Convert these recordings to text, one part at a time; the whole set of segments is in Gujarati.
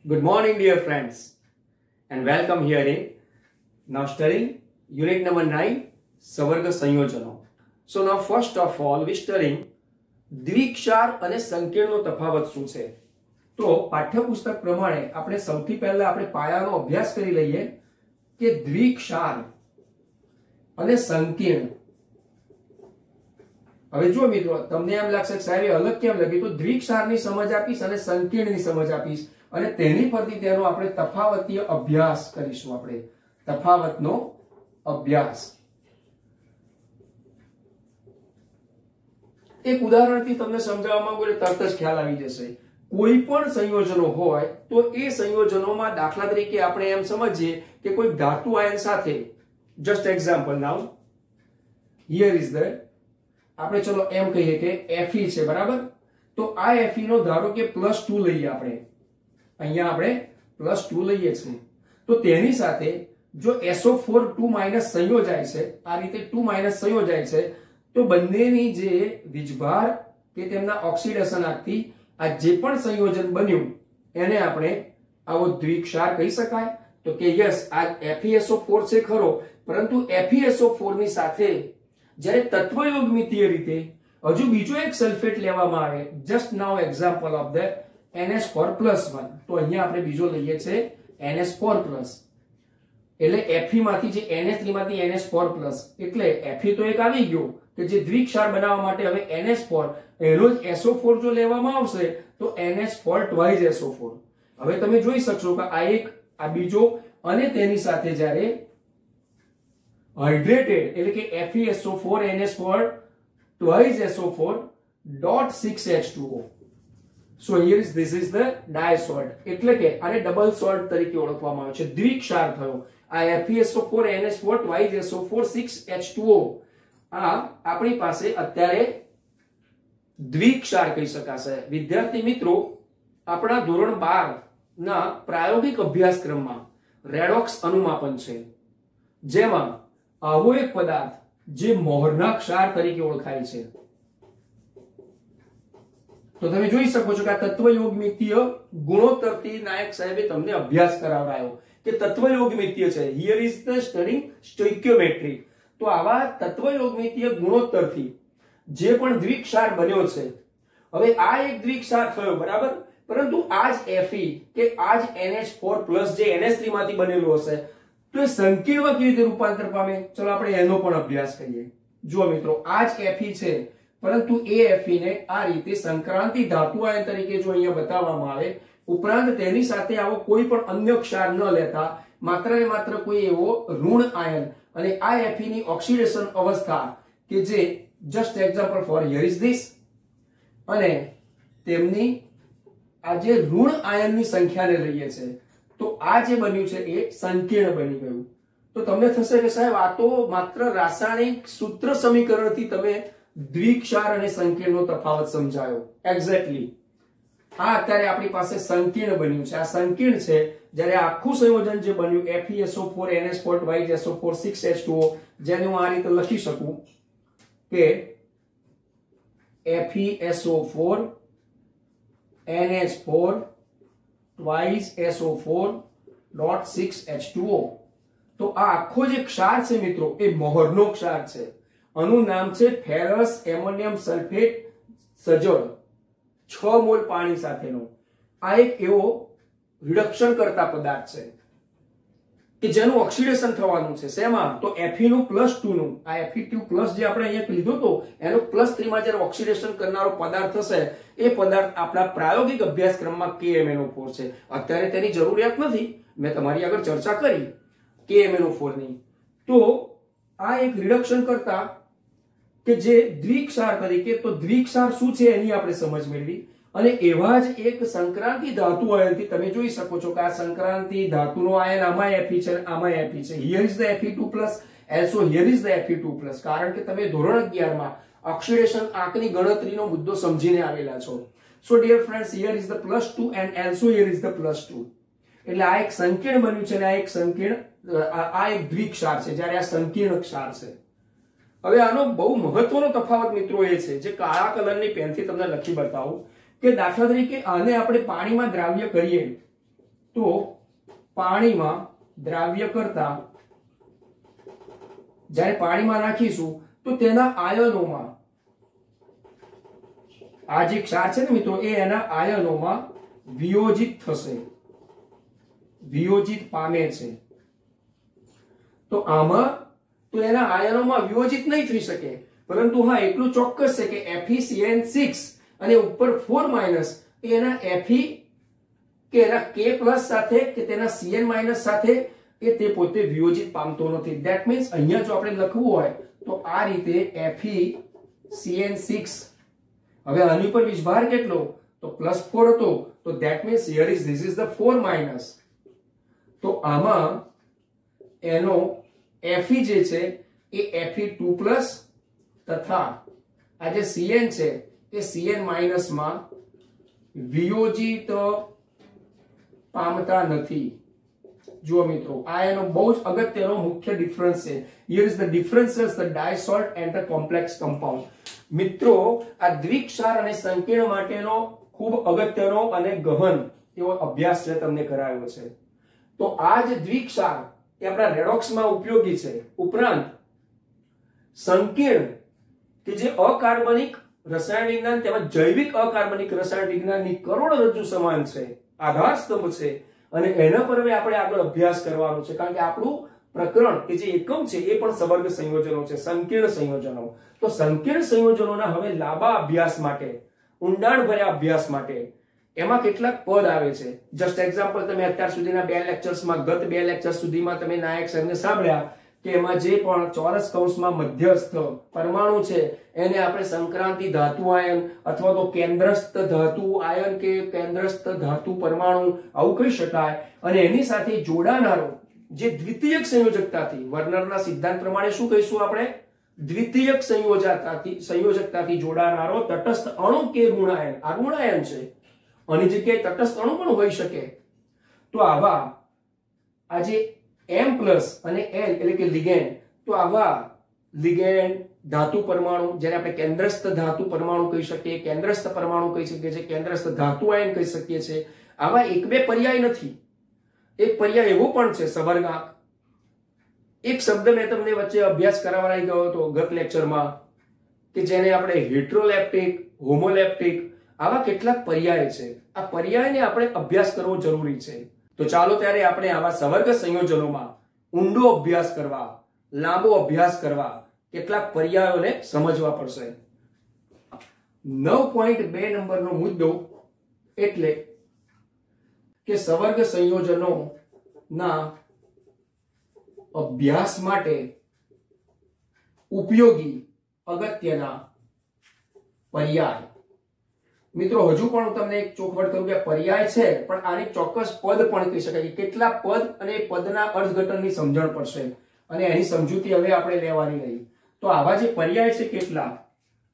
Good morning, dear friends, and welcome here in now studying unit number 9, સવર્ગ સંયોજનો. So now first of all, we studying દ્વિક્ષાર અને સંકીર્ણનો તફાવત શું છે. તો પાઠ્યપુસ્તક પ્રમાણે આપણે સૌથી પહેલા આપણે પાયાનો અભ્યાસ કરી લઈએ કે દ્વિક્ષાર અને સંકીર્ણ. હવે જો મિત્રો તમને એમ લાગશે કે સાહેબ અલગ કેમ લાગી, તો દ્વિક્ષારની સમજ આપીશ અને સંકીર્ણની સમજ આપીશ અને તેની પરથી તેનો આપણે તફાવતીય અભ્યાસ કરીશું. આપણે તફાવતનો અભ્યાસ એક ઉદાહરણથી તમને સમજાવવા માંગુ એટલે તરત જ ખ્યાલ આવી જશે. કોઈ પણ સંયોજનો હોય તો એ સંયોજનોમાં દાખલા તરીકે આપણે એમ સમજીએ કે કોઈ ધાતુ આયન સાથે, just example now here is the, આપણે ચલો એમ કહીએ કે Fe છે, બરાબર. તો આ Fe નો ધારો કે +2 લઈએ આપણે, અહીંયા આપણે +2 લઈએ છીએ, તો તેની સાથે જો SO4 2- સંયોજાય છે, આ રીતે 2- સંયોજાય છે, તો બંનેની જે વીજભાર કે તેમના ઓક્સિડેશન આથી આ જે પણ સંયોજન બન્યું એને આપણે આવો દ્વિક્ષાર કહી શકાય. તો કે યસ, આ FeSO4 છે ખરો, પરંતુ FeSO4 ની સાથે જ્યારે તત્વયોગમિતીય રીતે હજુ બીજો એક સલ્ફેટ લેવામાં આવે, just now example of the NH4+1, તો અહીંયા આપણે બીજો લઈએ છે NH4+, એટલે Fe માંથી જે NH3 માંથી NH4+, એટલે Fe તો એક આવી ગયો કે જે દ્વિક્ષાર બનાવવા માટે હવે NH4 એનો જ SO4 જો લેવામાં આવશે તો NH4 twice SO4. હવે તમે જોઈ શકશો કે આ એક, આ બીજો, અને તેની સાથે જ્યારે હાઇડ્રેટેડ એટલે કે FeSO4 NH4 twice SO4 .6H2O. So here is, this is the disalt, એટલે કે આને ડબલ સોલ્ટ તરીકે ઓળખવામાં આવે છે. દ્વિક્ષાર થયો આ FeSO4 NH4 twice SO4 6H2O. આ આપણી પાસે અત્યારે દ્વિક્ષાર કહી શકાશે. વિદ્યાર્થી મિત્રો, આપણા ધોરણ 12 ના પ્રાયોગિક અભ્યાસક્રમમાં રેડોક્સ અનુમાપન છે, જેમાં આવો એક પદાર્થ જે મોહરના ક્ષાર તરીકે ઓળખાય છે. તો તમે જોઈ શકો છો કે આ તત્વયોગમિતીય ગુણોત્તરથી નાયક સાહેબે તમને અભ્યાસ કરાવડાયો કે તત્વયોગમિતીય છે. Here is the studying stoichiometry. તો આવા તત્વયોગમિતીય ગુણોત્તરથી જે પણ દ્વિક્ષાર બન્યો છે, હવે આ એક દ્વિક્ષાર થયો, બરાબર, પરંતુ આ જ Fe કે આ જ NH4+ જે NH3 માંથી બનેલું હશે, તો એ સંકીર્ણમાં કેવી રીતે રૂપાંતર પામે, ચલો આપણે એનો પણ અભ્યાસ કરીએ. જુઓ મિત્રો, આ જ Fe છે, પરંતુ એ Fe ને આ રીતે સંક્રાંતિ ધાતુ આયન તરીકે જો અહીંયા બતાવવામાં આવે, ઉપરાંત તેની સાથે આવો કોઈ પણ અન્ય ક્ષાર ન લેતા માત્ર ને માત્ર કોઈ એવો ઋણ આયન, અને આ Fe ની ઓક્સિડેશન અવસ્થા કે જે just example for here is this, અને તેમની આ જે ઋણ આયનની સંખ્યાને લઈએ છે, તો આ જે બન્યું છે એ સંકીર્ણ બની ગયું. તો તમને થશે કે સાહેબ આ તો માત્ર રાસાયણિક સૂત્ર સમીકરણથી તમે દ્વિક્ષાર અને સંકીર્ણનો તફાવત સમજાયો. એક્ઝેક્ટલી આ અત્યારે આપણી પાસે સંકીર્ણ બન્યું છે. આ સંકીર્ણ છે જ્યારે આખું સંયોજન જે બન્યું FeSO4 NH4 twice SO4 6H2O, જેને હું આ રીતે લખી શકું કે FeSO4 NH4 twice SO4 .6H2O. તો આ આખો જે ક્ષાર છે મિત્રો એ મોહરનો ક્ષાર છે. આનું નામ છે ફેરસ એમોનિયમ સલ્ફેટ સજળ, 6 મોલ પાણી સાથેનો. આ એક એવો રિડક્શન કરતા પદાર્થ છે કે જેનું ઓક્સિડેશન થવાનું છે. શેમાં? તો Fe નું +2 નું, આ Fe2+ જે આપણે અહીંયા લીધો તો એનો +3 માં જ્યારે ઓક્સિડેશન કરનારો પદાર્થ થશે, એ પદાર્થ આપણા પ્રાયોગિક અભ્યાસક્રમમાં KMnO4 છે. અત્યારે તેની જરૂરિયાત નથી, મેં તમારી આગળ ચર્ચા કરી KMnO4 ની. તો આ એક રિડક્શન કરતા કે જે દ્વિક્ષાર તરીકે, તો દ્વિક્ષાર શું છે એની આપણે સમજ મેળવી, અને એવા જ એક સંક્રાંતિ ધાતુ આયનથી તમે જોઈ શકો છો કે આ સંક્રાંતિ ધાતુનો આયન આમાં Fe છે, આમાં Fe છે. Here is the Fe2+, also here is the Fe2+, કારણ કે તમે ધોરણ 11 માં ઓક્સિડેશન આંકની ગણતરીનો મુદ્દો સમજીને આવેલા છો. So dear friends, here is the +2 and also here is the +2. એટલે આ એક સંકીર્ણ બન્યું છે અને આ એક સંકીર્ણ, આ એક દ્વિક્ષાર છે, જ્યારે આ સંકીર્ણ ક્ષાર છે. હવે આનો બહુ મહત્વનો તફાવત મિત્રો એ છે, જે કાળા કલરની પેનથી તમને લખી બતાવું કે દાખલા તરીકે આને આપણે પાણીમાં દ્રાવ્ય કરીએ તો પાણીમાં દ્રાવ્ય કરતા જ્યારે પાણીમાં નાખીશું તો તેના આયનોમાં આ જે ક્ષાર છે ને મિત્રો એ એના આયનોમાં વિયોજિત થશે, વિયોજિત પામે છે. તો આમાં તો એના આયનોમાં વિયોજિત નહીં થઈ શકે, પરંતુ હા એટલું ચોક્કસ છે કે FeCN6 અને ઉપર 4- એ એના Fe કે એના K+ સાથે કે તેના Cn- સાથે એ તે પોતે વિયોજિત પામતો નથી. ધેટ મીન્સ અહીંયા જો આપણે લખવું હોય તો આ રીતે FeCN6. હવે આની પર વીજભાર કેટલો? તો +4 હતો. તો that means here is this is the 4-. તો આમાં એનો Fe જે છે એ Fe2+ તથા આ જે Cn છે એ Cn- માં વિયોજિત પામતા નથી. જુઓ મિત્રો, આ એનો બહુ જ અગત્યનો મુખ્ય ડિફરન્સ છે. Here is the differences the double salt and the complex compound. મિત્રો, આ દ્વિક્ષાર અને સંકીર્ણ માટેનો ખૂબ અગત્યનો અને ગહન એવો અભ્યાસ છે તમને કરાયો છે. તો આ જે દ્વિક્ષાર એ આપણા રેડોક્સમાં ઉપયોગી છે. ઉપરાંત સંકીર્ણ કે જે અકાર્બનિક રસાયણ વિજ્ઞાન તેમજ જૈવિક અકાર્બનિક રસાયણ વિજ્ઞાનની કરોડરજ્જુ સમાન છે, આધાર સ્તંભ છે, અને એના પર હવે આપણે આગળ અભ્યાસ કરવાનો છે. કારણ કે આપણું પ્રકરણ કે જે એકમ છે એ પણ સવર્ગ સંયોજનો છે, સંકીર્ણ સંયોજનો. તો સંકીર્ણ સંયોજનોના હવે લાંબા અભ્યાસ માટે, ઊંડાણભર્યા અભ્યાસ માટે એમાં કેટલાક પદ આવે છે. જસ્ટ એક્ઝામ્પલ, તમે અત્યાર સુધીના 2 લેક્ચર્સમાં, ગત 2 લેક્ચર સુધીમાં તમે નાયક સાહેબને સાંભળ્યા કે એમાં જે પણ ચોરસ કૌંસમાં મધ્યસ્થ પરમાણુ છે એને આપણે સંક્રાંતિ ધાતુ આયન અથવા તો કેન્દ્રસ્થ ધાતુ આયન કે કેન્દ્રસ્થ ધાતુ પરમાણુ આવું કહી શકાય. અને એની સાથે જોડાનારો જે દ્વિતીયક સંયોજકતાથી, વર્નરના સિદ્ધાંત પ્રમાણે શું કહીશું આપણે? દ્વિતીયક સંયોજકતાથી જોડાનારો તટસ્થ અણુ કે ઋણાયન. આ ઋણાયન છે, આની જગ્યાએ તટસ્થ અણુ પણ હોઈ શકે. તો આવા આજે M+ અને L એટલે કે લિગેન્ડ, તો આવા લિગેન્ડ ધાતુ પરમાણુ જેને આપણે કેન્દ્રસ્થ ધાતુ પરમાણુ કહી શકીએ, કેન્દ્રસ્થ પરમાણુ કહી શકીએ છીએ, કેન્દ્રસ્થ ધાતુ આયન કહી શકીએ છીએ. આવા એક બે પર્યાય નથી. એક પર્યાય એવો પણ છે સવર્ગાંક. એક શબ્દ મેં તમને વચ્ચે અભ્યાસ કરાવડાવી ગયો હતો ગત લેક્ચરમાં કે જેને આપણે હેટ્રોલેપ્ટિક, હોમોલેપ્ટિક, આવા કેટલાક પર્યાય છે. આ પર્યાયને આપણે અભ્યાસ કરવો જરૂરી છે. તો ચાલો ત્યારે આપણે આવા સવર્ગ સંયોજનોમાં ઊંડો અભ્યાસ કરવા, લાંબો અભ્યાસ કરવા કેટલાક પર્યાયોને સમજવા પડશે. 9.2 નંબરનો મુદ્દો એટલે કે સવર્ગ સંયોજનોના અભ્યાસ માટે ઉપયોગી અગત્યના પર્યાય. મિત્રો, હજુ પણ હું તમને એક ચોખવટ કરું કે પર્યાય છે, પણ આને ચોક્કસ પદ પણ કહી શકાય. કેટલા પદ અને પદના અર્થઘટનની સમજણ પડશે અને એની સમજૂતી હવે આપણે લેવાની રહી. તો આવા જે પર્યાય છે કેટલા,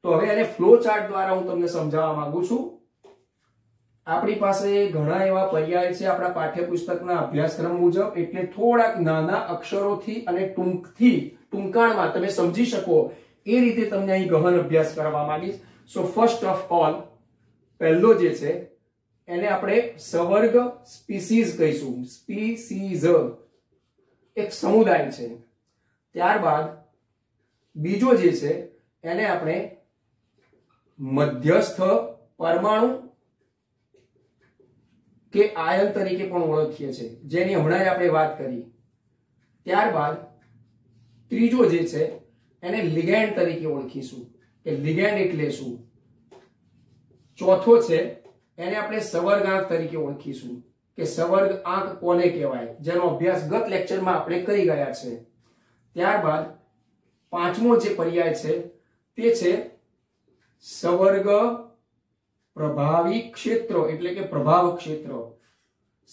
તો હવે એને ફ્લો ચાર્ટ દ્વારા હું તમને સમજાવવા માંગુ છું. આપણી પાસે ઘણા એવા પર્યાય છે આપણા પાઠ્યપુસ્તકના અભ્યાસક્રમ મુજબ, એટલે થોડાક નાના અક્ષરોથી અને ટૂંકાણમાં તમે સમજી શકો એ રીતે તમને અહીં ગહન અભ્યાસ કરવા માંગીશ. સો ફર્સ્ટ ઓફ ઓલ, પહેલો જે છે એને આપણે સવર્ગ સ્પીસીઝ કહીશું. સ્પીસીઝ એક સમુદાય છે. ત્યારબાદ બીજો જે છે એને આપણે મધ્યસ્થ પરમાણુ કે આયન તરીકે પણ ઓળખીએ છીએ, જેની હમણાં આપણે વાત કરી. ત્યારબાદ ત્રીજો જે છે એને લિગેન્ડ તરીકે ઓળખીશું કે લિગેન્ડ એટલે શું. ચોથો છે એને આપણે સવર્ગાંક તરીકે ઓળખીશું કે સવર્ગ આંક કોને કહેવાય, જેનો અભ્યાસ ગત લેક્ચરમાં આપણે કરી ગયા છે. ત્યારબાદ પાંચમો જે પર્યાય છે તે છે સવર્ગ પ્રભાવી ક્ષેત્ર એટલે કે પ્રભાવ ક્ષેત્ર.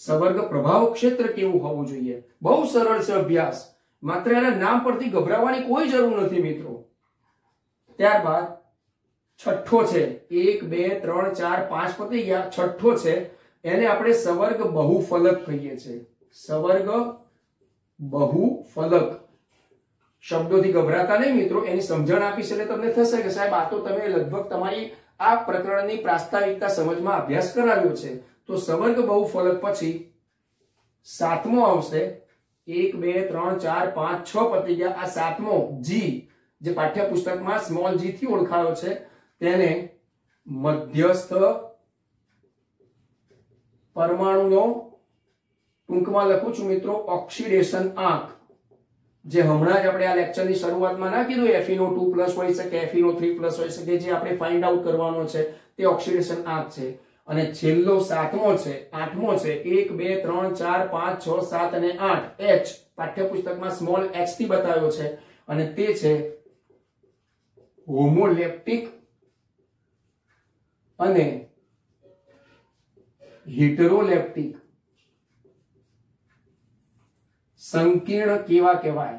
સવર્ગ પ્રભાવ ક્ષેત્ર કેવું હોવું જોઈએ? બહુ સરળ છે અભ્યાસ, માત્ર એના નામ પરથી ગભરાવાની કોઈ જરૂર નથી મિત્રો. ત્યારબાદ છઠ્ઠો છે, 1 2 3 4 5 પતી ગયા. છઠ્ઠો છે એને આપણે સવર્ગ બહુફલક કહીએ છીએ. સવર્ગ બહુફલક. શબ્દોથી ગભરાતા નહીં મિત્રો, એની સમજણ આપીશ એટલે તમને થશે કે સાહેબ આ તો તમે લગભગ તમારી આ પ્રકરણની પ્રાસ્તાવિકતા સમજમાં અભ્યાસ કરાવ્યો છે. તો સવર્ગ બહુફલક પછી સાતમો આવશે 1 2 3 4 5 6 પતી ગયા આ સાતમો જી જે પાઠ્યપુસ્તકમાં સ્મોલ જી થી ઓળખાયો છે તેને મધ્યસ્થ પરમાણુનો ટૂંકમાં લખું છું મિત્રો ઓક્સિડેશન આંક જે હમણાં જ આપણે આ લેક્ચરની શરૂઆતમાં ના કીધું Fe2+ હોઈ શકે Fe3+ હોઈ શકે જે આપણે ફાઇન્ડ આઉટ કરવાનો છે તે ઓક્સિડેશન આંક છે અને છેલ્લો સાતમો છે આઠમો છે 1 2 3 4 5 6 7 અને 8 H પાઠ્યપુસ્તકમાં સ્મોલ h થી બતાવ્યો છે અને તે છે હોમોલેપ્ટિક અને હિટરોલેપ્ટિક સંકીર્ણ કેવા કહેવાય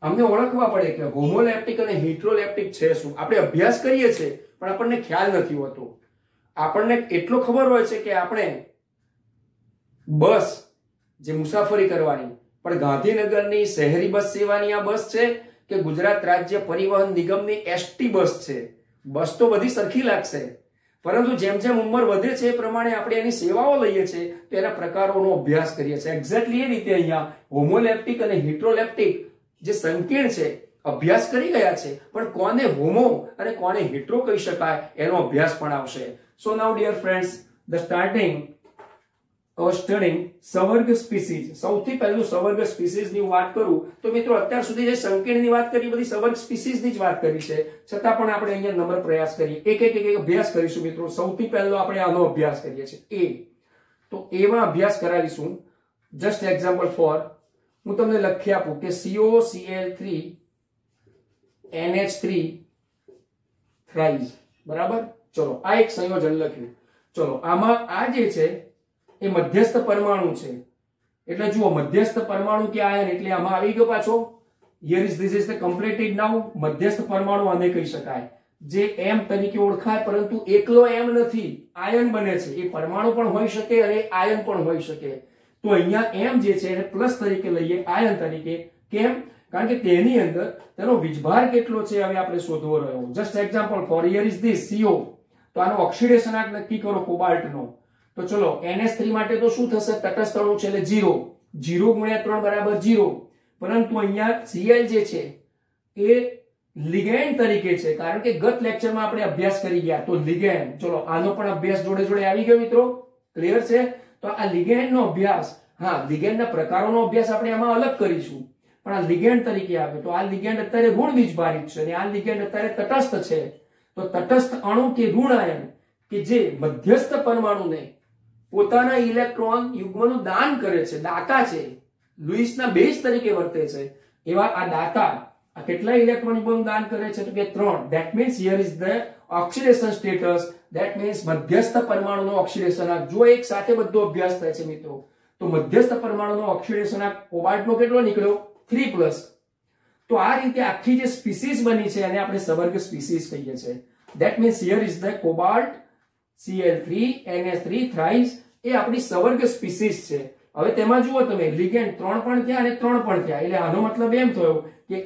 અમને ઓળખવા પડે કે હોમોલેપ્ટિક અને હિટરોલેપ્ટિક છે શું આપણે અભ્યાસ કરીએ છીએ પણ આપણને ખ્યાલ નથી હોતો આપણને એટલો ખબર હોય છે કે આપણે બસ જે મુસાફરી કરવાની પણ ગાંધીનગરની શહેરી બસ સેવાની આ બસ છે કે ગુજરાત રાજ્ય પરિવહન નિગમની એસટી બસ છે બસ તો બધી સરખી લાગશે પરંતુ જેમ જેમ ઉંમર વધે છે એ પ્રમાણે આપણે એની સેવાઓ લઈએ છીએ તો એના પ્રકારોનો અભ્યાસ કરીએ છીએ એક્ઝેક્ટલી એ રીતે અહીંયા હોમોલેપ્ટિક અને હિટરોલેપ્ટિક જે સંકીર્ણ છે અભ્યાસ કરી ગયા છે પણ કોને હોમો અને કોને હિટ્રો કહી શકાય એનો અભ્યાસ પણ આવશે so now dear friends the starting of studying સવર્ગ સ્પીસીઝ સૌથી પહેલું સવર્ગ સ્પીસીઝ ની વાત કરું તો મિત્રો અત્યાર સુધી જે સંકીર્ણની વાત કરી બધી સવર્ગ સ્પીસીઝ ની જ વાત કરી છે છતાં પણ આપણે અહીંયા નંબર પ્રયાસ કરીએ એક અભ્યાસ કરીશું મિત્રો સૌથી પહેલો આપણે આનો અભ્યાસ કરીએ છીએ એ તો એમાં અભ્યાસ કરાવીશું જસ્ટ એક્ઝામ્પલ ફોર હું તમને લખી આપું કે COCl3 NH3 થ્રાઇસ બરાબર ચલો આ એક સંયોજન લખ્યું ચલો આમાં આ જે છે એ મધ્યસ્થ પરમાણુ છે એટલે જુઓ મધ્યસ્થ પરમાણુ કે આયન એટલે આમાં આવી ગયો પાછો here is this is the completed now મધ્યસ્થ પરમાણુ આને કહી શકાય જે m તરીકે ઓળખાય પરંતુ એકલો m નથી આયન બને છે એ પરમાણુ પણ હોઈ શકે અને આયન પણ હોઈ શકે તો અહીંયા m જે છે એને પ્લસ તરીકે લઈએ આયન તરીકે કેમ કારણ કે તેની અંદર તેનો વીજભાર કેટલો છે હવે આપણે શોધવો રહ્યો just example four here is this CO તો આનો ઓક્સિડેશન આંક નક્કી કરો કોબાલ્ટનો તો ચલો NH3 માટે તો શું થશે તટસ્થ અણુ છે એટલે 0 0 × 3 બરાબર 0 પરંતુ અહીંયા Cl જે છે એ લિગેન્ડ તરીકે છે કારણ કે ગત લેક્ચરમાં આપણે અભ્યાસ કરી ગયા તો લિગેન્ડ ચલો આનો પણ અભ્યાસ જોડે જોડે આવી ગયો મિત્રો ક્લિયર છે તો આ લિગેન્ડનો અભ્યાસ હા લિગેન્ડના પ્રકારોનો અભ્યાસ આપણે આમાં અલગ કરીશું પણ આ લિગેન્ડ તરીકે આવે તો આ લિગેન્ડ અત્યારે ઋણ વીજભારિત છે અને આ લિગેન્ડ અત્યારે તટસ્થ છે તો તટસ્થ અણુ કે ઋણ આયન કે જે મધ્યસ્થ પરમાણુને પોતાના ઇલેક્ટ્રોન યુગ્મનું દાન કરે છે દાતા છે લુઈસના બેઝ તરીકે વર્તે છે એવા આ દાતા આ કેટલા ઇલેક્ટ્રોન યુગ્મનું દાન કરે છે તો કે 3 that means here is the oxidation status that means મધ્યસ્થ પરમાણુનો ઓક્સિડેશન આંક જો એક સાથે બધો અભ્યાસ થાય છે મિત્રો તો મધ્યસ્થ પરમાણુનો ઓક્સિડેશન આંક કોબાલ્ટનો કેટલો નીકળ્યો 3+ તો આ રીતે આખી જે સ્પીસીઝ બની છે એને આપણે સવર્ગ સ્પીસીઝ કહીએ છીએ that means here is the cobalt Cl3 NH3 thrice એ આપણી સવર્ગ સ્પીસીઝ છે હવે તેમાં જુઓ તમે લિગેન્ડ 3 પણ થયા અને 3 પણ થયા એટલે આનો મતલબ એમ થયો કે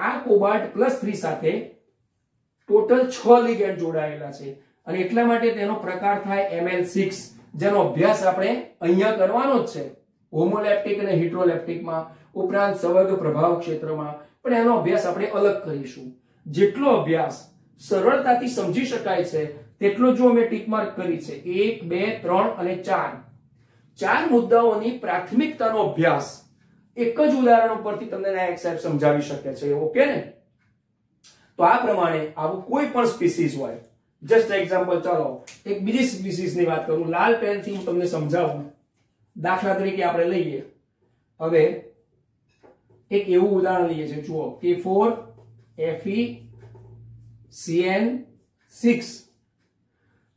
આ કોબાલ્ટ +3 સાથે ટોટલ 6 લિગેન્ડ જોડાયેલા છે અને એટલા માટે તેનો પ્રકાર થાય Ml6 જેનો અભ્યાસ આપણે અહીંયા કરવાનો જ છે હોમોલેપ્ટિક અને હિટ્રોલેપ્ટિકમાં ઉપરાંત સવર્ગ પ્રભાવ ક્ષેત્રમાં પણ એનો અભ્યાસ આપણે અલગ કરીશું જેટલો અભ્યાસ સરળતાથી સમજી શકાય છે તેટલો જો અમે ટીક માર્ક કરી છે 1 2 3 અને 4 ચાર મુદ્દાઓની પ્રાથમિકતાનો અભ્યાસ એક જ ઉદાહરણ પરથી તમને નાયક સાહેબ સમજાવી શકે છે ઓકે ને તો આ પ્રમાણે આવું કોઈ પણ સ્પીસીઝ હોય જસ્ટ એક્ઝામ્પલ ચાલો એક બીજી સ્પીસીઝની વાત કરું લાલ પેનથી હું તમને સમજાવું દાખલા તરીકે આપણે લઈએ હવે એક એવું ઉદાહરણ લઈએ છીએ જુઓ K4 FeCN6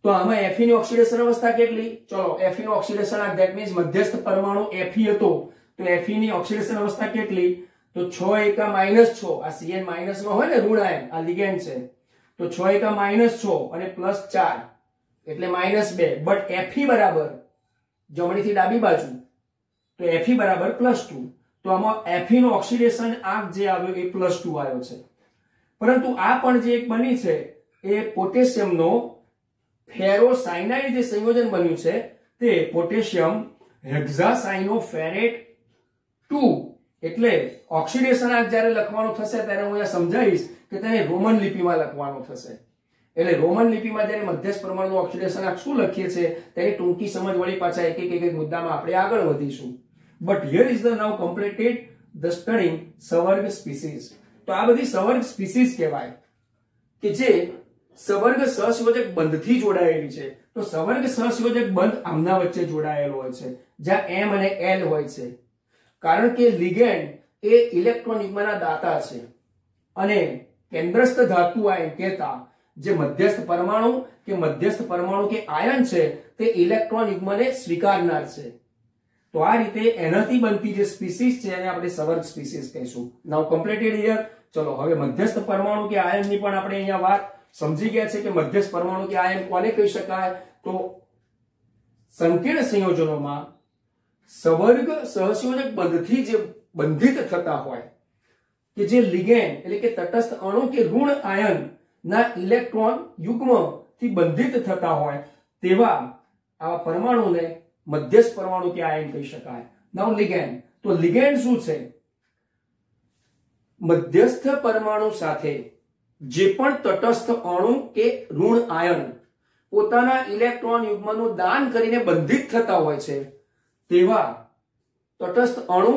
તો આમાં Fe ની ઓક્સિડેશન અવસ્થા કેટલી ચલો Fe નો ઓક્સિડેશન આંક ધેટ મીન્સ મધ્યસ્થ પરમાણુ Fe હતો તો Fe ની ઓક્સિડેશન અવસ્થા કેટલી તો 6 * -6 આ Cn માઈનસ માં હોય ને ઋણ આયન આ લિગેન્ડ છે તો 6 * -6 અને +4 એટલે -2 બટ Fe બરાબર જમણીથી ડાબી બાજુ તો Fe બરાબર +2 તો આમાં Fe નો ઓક્સિડેશન આંક જે આવ્યો એ +2 આવ્યો છે પરંતુ આ પણ જે એક બની છે એ પોટેશિયમનો ફેરોસાયનાઇડ જે સંયોજન બન્યું છે તે પોટેશિયમ હેક્ઝાસાયનોફેરેટ 2 એટલે ઓક્સિડેશન આંક જ્યારે લખવાનો થશે ત્યારે હું અહીંયા સમજાવીશ કે તેને રોમન લિપિમાં લખવાનો થશે. એટલે રોમન લિપિમાં જ્યારે મધ્યસ્થ પરમાણુ ઓક્સિડેશન આંક શું લખીએ છીએ તેની ટૂંકી સમજ વળી પાછા એક મુદ્દામાં આપણે આગળ વધીશું. But here is the now completed the studying સવર્ગ સ્પીસીઝ. તો આ બધી સવર્ગ સ્પીસીઝ કહેવાય કે જે સવર્ગ સહસંયોજક બંધથી જોડાયેલી છે. તો સવર્ગ સહસંયોજક બંધ આમના વચ્ચે જોડાયેલો હોય છે જ્યાં M અને L હોય છે. કારણ કે લિગેન્ડ એ ઇલેક્ટ્રોન યુગ્મના દાતા છે અને કેન્દ્રસ્થ ધાતુ આયન કહેતા જે મધ્યસ્થ પરમાણુ કે આયન છે તે ઇલેક્ટ્રોન યુગ્મને સ્વીકારનાર છે. તો આ રીતે એનાથી બનતી જે સ્પીસીઝ છે એને આપણે સવર્ગ સ્પીસીઝ કહીશું. નાઉ કમ્પ્લીટેડ હિયર. ચલો હવે મધ્યસ્થ પરમાણુ કે આયનની પણ આપણે અહીંયા વાત સમજી ગયા છે કે મધ્યસ્થ પરમાણુ કે આયન કોને કહી શકાય. તો સંકીર્ણ સંયોજનોમાં સવર્ગ સહસંયોજક બંધથી જે બંધિત થતા હોય કે જે લિગેન્ડ એટલે કે તટસ્થ અણુ કે ઋણ આયન ના ઇલેક્ટ્રોન યુગ્મથી બંધિત થતા હોય તેવા આવા પરમાણુને મધ્યસ્થ પરમાણુ કે આયન કહી શકાય. નાઉ લિગેન્ડ. તો લિગેન્ડ શું છે? મધ્યસ્થ પરમાણુ સાથે જે પણ તટસ્થ અણુ કે ઋણ આયન પોતાના ઇલેક્ટ્રોન યુગ્મનું દાન કરીને બંધિત થતા હોય છે તેવા તટસ્થ અણુ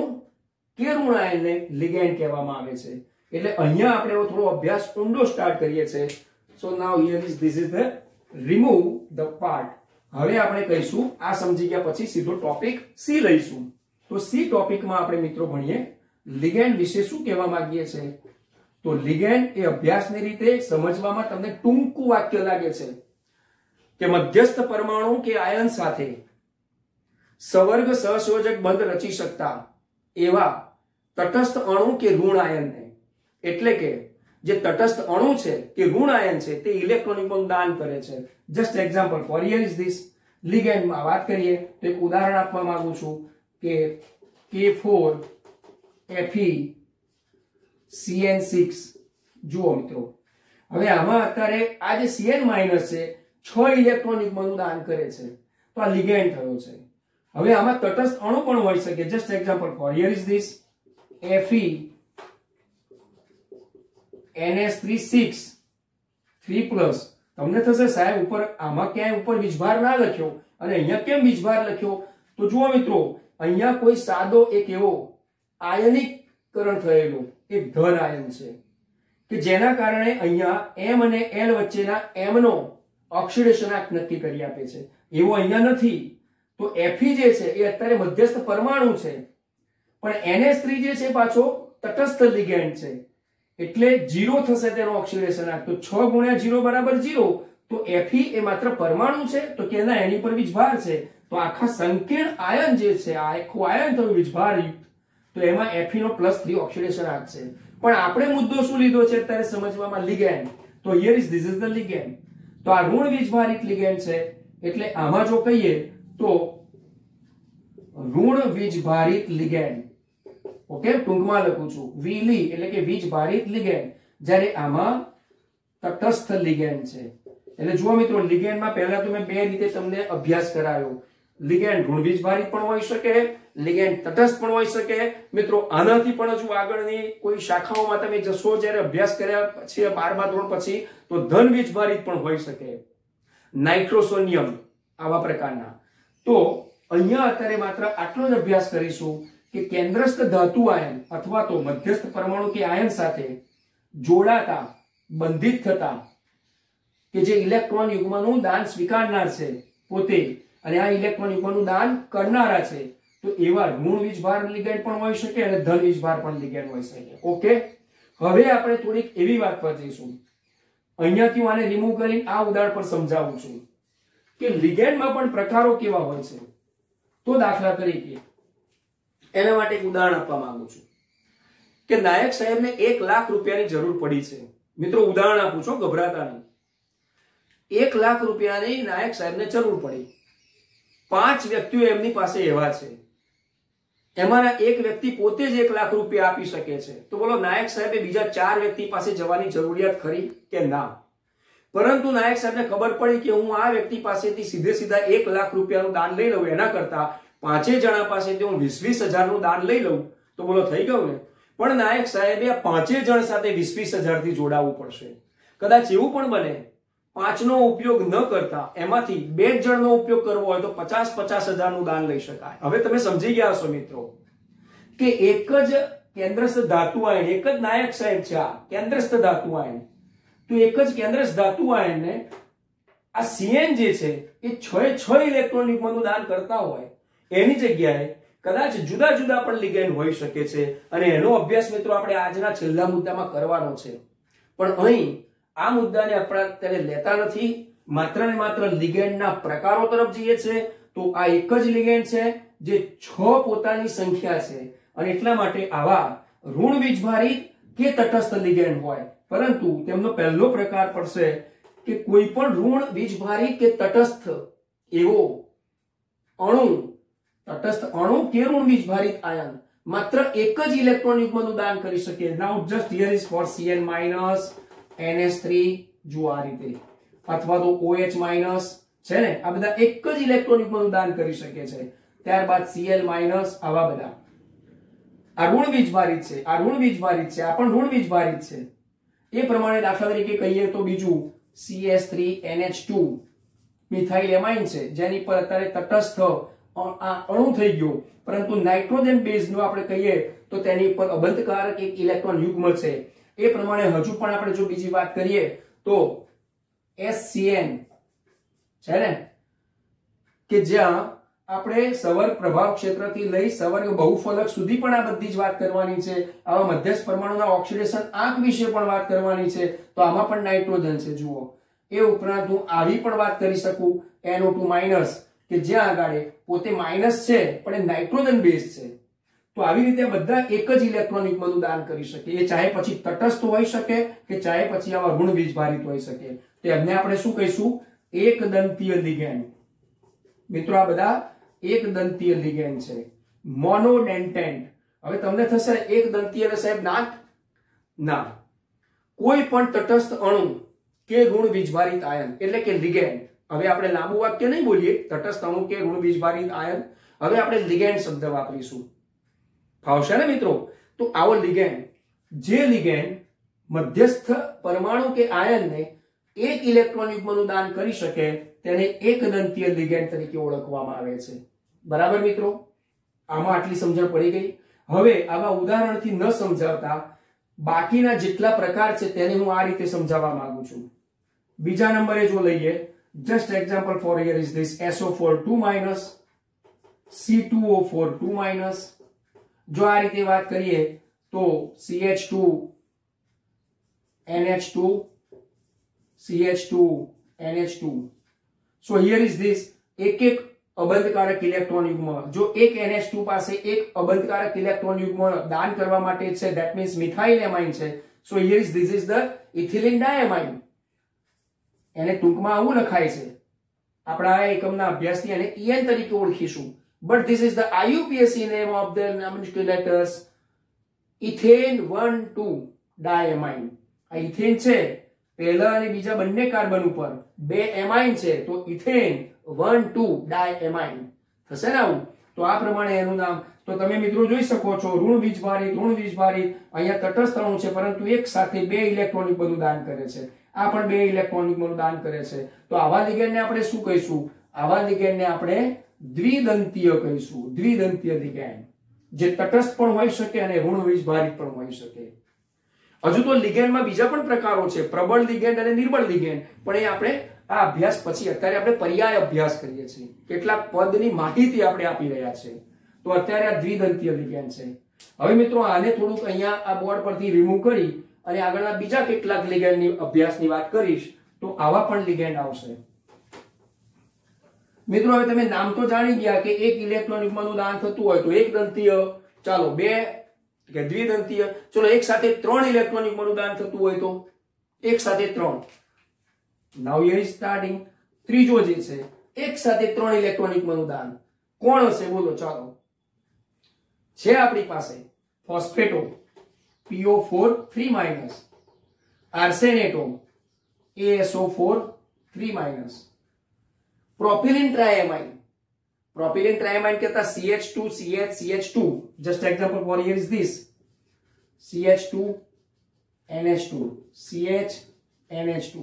કે ઋણ આયનને લિગેન્ડ કહેવામાં આવે છે. એટલે અહીંયા આપણે થોડો અભ્યાસ ઊંડો સ્ટાર્ટ કરીએ છીએ. So now here is this is the remove the part. હવે આપણે કહીશું આ સમજી ગયા પછી સીધો ટોપિક સી લઈશું. તો સી ટોપિકમાં આપણે મિત્રો ભણીએ લિગેન્ડ વિશે શું કહેવા માંગીએ છીએ. તો લિગેન્ડ એ અભ્યાસની રીતે સમજવામાં તમને ટૂંકું વાક્ય લાગે છે કે મધ્યસ્થ પરમાણુ કે આયન સાથે સવર્ગ સહસંયોજક બંધ રચી શકતા એવા તટસ્થ અણુ કે ઋણ આયનને, એટલે કે જે તટસ્થ અણુ છે કે ઋણ આયન છે તે ઇલેક્ટ્રોનનું દાન કરે છે. Just example for here is this. લિગેન્ડમાં વાત કરીએ તો એક ઉદાહરણ આપવા માંગુ છું કે K4 Fe CN6. જુઓ મિત્રો, હવે આમાં અત્યારે આ જે Cn- છે 6 ઇલેક્ટ્રોન યુગ્મનું દાન કરે છે. તો આ લિગેન્ડ થયો છે. હવે આમાં તટસ્થ અણુ પણ હોઈ શકે. Just example for here is this Fe NS3 6 3+. તમને થશે સાહેબ ઉપર આમાં ક્યાંય ઉપર વીજભાર ના લખ્યો અને અહીંયા કેમ વીજભાર લખ્યો? તો જુઓ મિત્રો, અહીંયા કોઈ સાદો એક એવો આયનીકરણ થયેલો એક ધન આયન છે કે જેના કારણે અહીંયા M અને L વચ્ચેના M નો ઓક્સિડેશન આંક નક્કી કરી આપે છે. એવું અહીંયા નથી. તો Fe જે છે એ અત્યારે મધ્યસ્થ પરમાણુ છે પણ NS3 જે છે પાછો તટસ્થ લિગેન્ડ છે એટલે 0 થશે તેનો ઓક્સિડેશન આંક. તો 6 × 0 = 0. તો Fe એ માત્ર પરમાણુ છે તો કેના એની પર વીજભાર છે. તો આખા સંકીર્ણ આયન જે છે આ આખું આયન થયું વીજભારયુક્ત. તો એમાં Fe નો +3 ઓક્સિડેશન આંક છે. પણ આપણે મુદ્દો શું લીધો છે અત્યારે સમજવામાં? લિગેન્ડ. તો here is this is the ligand. તો આ ઋણ વીજભારિત લિગેન્ડ છે એટલે આમાં જો કહીએ તો ઋણ વીજભારિત લિગેન્ડ. ઓકે, ટૂંકમાં લખું છું વીલી એટલે કે વીજભારિત લિગેન્ડ. જ્યારે આમાં તટસ્થ લિગેન્ડ છે. એટલે જુઓ મિત્રો, લિગેન્ડમાં પહેલા તો મેં બે રીતે તમને અભ્યાસ કરાવ્યો. લિગેન્ડ ઋણ વીજભારિત પણ હોઈ શકે, લિગેન્ડ તટસ્થ પણ હોઈ શકે. મિત્રો આનાથી પણ હજુ આગળની કોઈ શાખાઓમાં તમે જશો જ્યારે અભ્યાસ કર્યા પછી 12મા ધોરણ પછી તો ધન વીજભારિત પણ હોઈ શકે, નાઇટ્રોસોનિયમ આવા પ્રકારના. તો અહીંયા અત્યારે માત્ર આટલો જ અભ્યાસ કરીશું કે કેન્દ્રસ્થ ધાતુ આયન અથવા તો મધ્યસ્થ પરમાણુ કે આયન સાથે જોડાતા બંધિત થતા કે જે ઇલેક્ટ્રોન યુગ્મનું દાન સ્વીકારનાર છે પોતે અને આ ઇલેક્ટ્રોન યુગ્મનું દાન કરનારા છે. તો એવા ઋણ વીજભાર લિગેન્ડ પણ હોઈ શકે અને ધન વીજભાર પણ લિગેન્ડ હોઈ શકે. ઓકે, હવે આપણે થોડીક એવી વાત પર જઈશું. અહીંયાથી હું આને રિમૂવ કરીને આ ઉદાહરણ પર સમજાવું છું કે લિગેન્ડમાં પણ પ્રકારો કેવા હોય છે. તો દાખલા તરીકે એના માટે એક ઉદાહરણ આપવા માંગુ છું કે નાયક સાહેબને 1 લાખ રૂપિયાની જરૂર પડી છે. મિત્રો ઉદાહરણ આપું છું, ગભરાતા નહીં. 1 લાખ રૂપિયાની નાયક સાહેબને જરૂર પડી. 5 વ્યક્તિઓ એમની પાસે એવા છે, એમાંના એક વ્યક્તિ પોતે જ 1 લાખ રૂપિયા આપી શકે છે. તો બોલો નાયક સાહેબે બીજા 4 વ્યક્તિ પાસે જવાની જરૂરિયાત ખરી કે ના? પરંતુ નાયક સાહેબને ખબર પડી કે હું આ વ્યક્તિ પાસેથી સીધે સીધા 1 લાખ રૂપિયાનું દાન લઈ લઉં એના કરતા પાંચે જણા પાસેથી હું 20,000 નું દાન લઈ લઉં તો બોલો થઈ ગયું ને? પણ નાયક સાહેબે આ પાંચે જણ સાથે 20,000 થી જોડાવવું પડશે. કદાચ એવું પણ બને 5 નો ઉપયોગ ન કરતા એમાંથી 2 જણનો ઉપયોગ કરવો હોય તો 50,000 નું દાન લઈ શકાય. હવે તમે સમજી ગયા હશો મિત્રો કે એક જ કેન્દ્રસ્થ ધાતુ આયન, એક જ નાયક સાહેબ છે આ કેન્દ્રસ્થ ધાતુ આયન, તો એક જ કેન્દ્રસ્થ ધાતુ આયનને આ CN જે છે એ 6 ઇલેક્ટ્રોન યુગ્મનું દાન કરતા હોય એની જગ્યાએ કદાચ જુદા જુદા પણ લિગેન્ડ હોઈ શકે છે અને એનો અભ્યાસ મિત્રો આપણે આજના છેલ્લા મુદ્દામાં કરવાનો છે. પણ અહીં આ મુદ્દાને આપણે અત્યારે લેતા નથી, માત્ર ને માત્ર લિગેન્ડના પ્રકારો તરફ જઈએ છે. તો આ એક જ લિગેન્ડ છે જે 6 પોતાની સંખ્યા છે અને એટલા માટે આવા ઋણ વીજભારિત કે તટસ્થ લિગેન્ડ હોય, પરંતુ તેમનો પહેલો પ્રકાર પડશે કે કોઈ પણ ઋણ વીજભારિત કે તટસ્થ એવો અણુ, તટસ્થ અણુ કે ઋણ વીજભારિત આયન માત્ર એક જ ઇલેક્ટ્રોન યુગ્મનું દાન કરી શકે. Now just here is for Cn NH3 જુઓ આ રીતે, અથવા તો OH- છે ને, આ બધા એક જ ઇલેક્ટ્રોન યુગ્મનું દાન કરી શકે છે. ત્યારબાદ Cl- આવા બધા આ ઋણ વીજભારિત છે, આ ઋણ વીજભારિત છે, આ પણ ઋણ વીજભારિત છે. એ પ્રમાણે દાખલા તરીકે કહીએ તો બીજું CH3NH2 મિથાઇલ એમાઇન છે જેની પર અત્યારે તટસ્થ આ અણુ થઈ ગયો, પરંતુ નાઇટ્રોજન બેઝ નો આપણે કહીએ તો તેની પર અબંધકારક એક ઇલેક્ટ્રોન યુગ્મ છે. એ પ્રમાણે હજુ પણ આપણે જો બીજી વાત કરીએ તો SCN છે ને, કે જ્યાં આપણે સવર્ગ પ્રભાવ ક્ષેત્રથી લઈ સવર્ગ બહુફલક સુધી પણ આ બધી જ વાત કરવાની છે. આવા મધ્યસ્થ પરમાણુના ઓક્સિડેશન આંક વિશે પણ વાત કરવાની છે. તો આમાં પણ નાઇટ્રોજન છે જુઓ. એ ઉપરાંત હું આવી પણ વાત કરી શકું NO2- કે જ્યાં આગળ પોતે માઇનસ છે પણ એ નાઇટ્રોજન બેઝ છે. તો આવી રીતે બધા એક જ ઇલેક્ટ્રોન યુગ્મનું દાન કરી શકે. એ ચાહે પછી તટસ્થ હોઈ શકે કે ચાહે પછી આવા ઋણ વીજભારિત હોઈ શકે. તો એમને આપણે શું કહીશું? એકદંતીય લિગેન્ડ. મિત્રો આ બધા એકદંતીય લિગેન્ડ છે. મોનોડેન્ટેન્ટ. હવે તમને થશે એકદંતીય એટલે સાહેબ ના, કોઈ પણ તટસ્થ અણુ કે ઋણ વીજભારિત આયન એટલે કે લિગેન્ડ. હવે આપણે લાંબુ વાક્ય નહીં બોલીએ, તટસ્થ અણુ કે ઋણ વીજભારિત આયન. હવે આપણે લિગેન્ડ શબ્દ વાપરીશું. ફાવશે ને મિત્રો? તો આવો લિગેન્ડ, જે લિગેન્ડ મધ્યસ્થ પરમાણુ કે આયનને એક ઇલેક્ટ્રોન યુગ્મનું દાન કરી શકે તેને એકદંતીય લિગેન્ડ તરીકે ઓળખવામાં આવે છે. બરાબર મિત્રો? આમાં આટલી સમજણ પડી ગઈ. હવે આવા ઉદાહરણથી ન સમજાવતા બાકીના જેટલા પ્રકાર છે તેને હું આ રીતે સમજાવવા માંગુ છું. બીજા નંબરે જો લઈએ, just example for here is this SO4 2-, C2O4 2-. જો આ રીતે વાત કરીએ તો CH2 NH2 CH2 NH2. so here is this એક અબંધકારક ઇલેક્ટ્રોન યુગ્મ. જો એક NH2 પાસે એક અબંધકારક ઇલેક્ટ્રોન યુગ્મ દાન કરવા માટે છે, that means મિથાઇલ એમાઇન છે. so here is this is the ethylene diamine. એને ટૂંકમાં આવું લખાય છે, આપણા આ એકમના અભ્યાસથી એને EN તરીકે ઓળખીશું. but this is the IUPAC name of the numerical letters ethane 1,2 diamine. આ ઇથેન છે, પહેલા અને બીજા બંને કાર્બન ઉપર બે એમાઇન છે, તો ઇથેન 1,2 ડાયએમાઇન થશે ને આવું. તો આ પ્રમાણે એનું નામ. તો તમે મિત્રો જોઈ શકો છો ઋણ વીજભારિત અહીંયા તટસ્થ અણુ છે પરંતુ એક સાથે બે ઇલેક્ટ્રોન યુગ્મનું દાન કરે છે. આ પણ બે ઇલેક્ટ્રોન યુગ્મનું દાન કરે છે. તો આવા લિગેન્ડને આપણે શું કહીશું? આવા લિગેન્ડને આપણે દ્વિદંતીય કહીશું. દ્વિદંતીય લિગેન્ડ જે તટસ્થ પણ હોઈ શકે અને ઋણ વીજભારિત પણ હોઈ શકે. હજુ તો લિગેન્ડમાં બીજા પણ પ્રકારો છે, પ્રબળ લિગેન્ડ અને નિર્બળ લિગેન્ડ, પણ એ આપણે આ અભ્યાસ પછી, અત્યારે આપણે પર્યાય અભ્યાસ કરીએ છીએ, કેટલાક પદની માહિતી આપણે આપી રહ્યા છે. તો અત્યારે આ દ્વિદંતીય લિગેન્ડ છે. હવે મિત્રો આને થોડુંક અહીંયા આ બોર્ડ પરથી રિમૂવ કરી અને આગળના બીજા કેટલાક લિગેન્ડની અભ્યાસની વાત કરીશ. તો આવા પણ લિગેન્ડ આવશે. મિત્રો હવે તમે નામ તો જાણી ગયા કે એક ઇલેક્ટ્રોન યુગ્મનું દાન થતું હોય તો એકદંતીય, ચાલો બે કે દ્વિદંતીય, ચલો એક સાથે 3 ઇલેક્ટ્રોન યુગ્મનું દાન થતું હોય તો એક સાથે 3. નાઉ હિયર ઇઝ સ્ટાર્ટિંગ. ત્રીજો જે છે એક સાથે 3 ઇલેક્ટ્રોન યુગ્મનું દાન કોણ હશે બોલો? ચાલો છે આપણી પાસે ફોસ્ફેટો PO4 3-, આર્સેનેટો ASO4 3-, પ્રોપિલિન ટ્રાએમાઇન પ્રોપિલિન ટ્રાયમાઇન કહેતા CH2 CH CH2. Just example for here is this CH2 NH2 CH NH2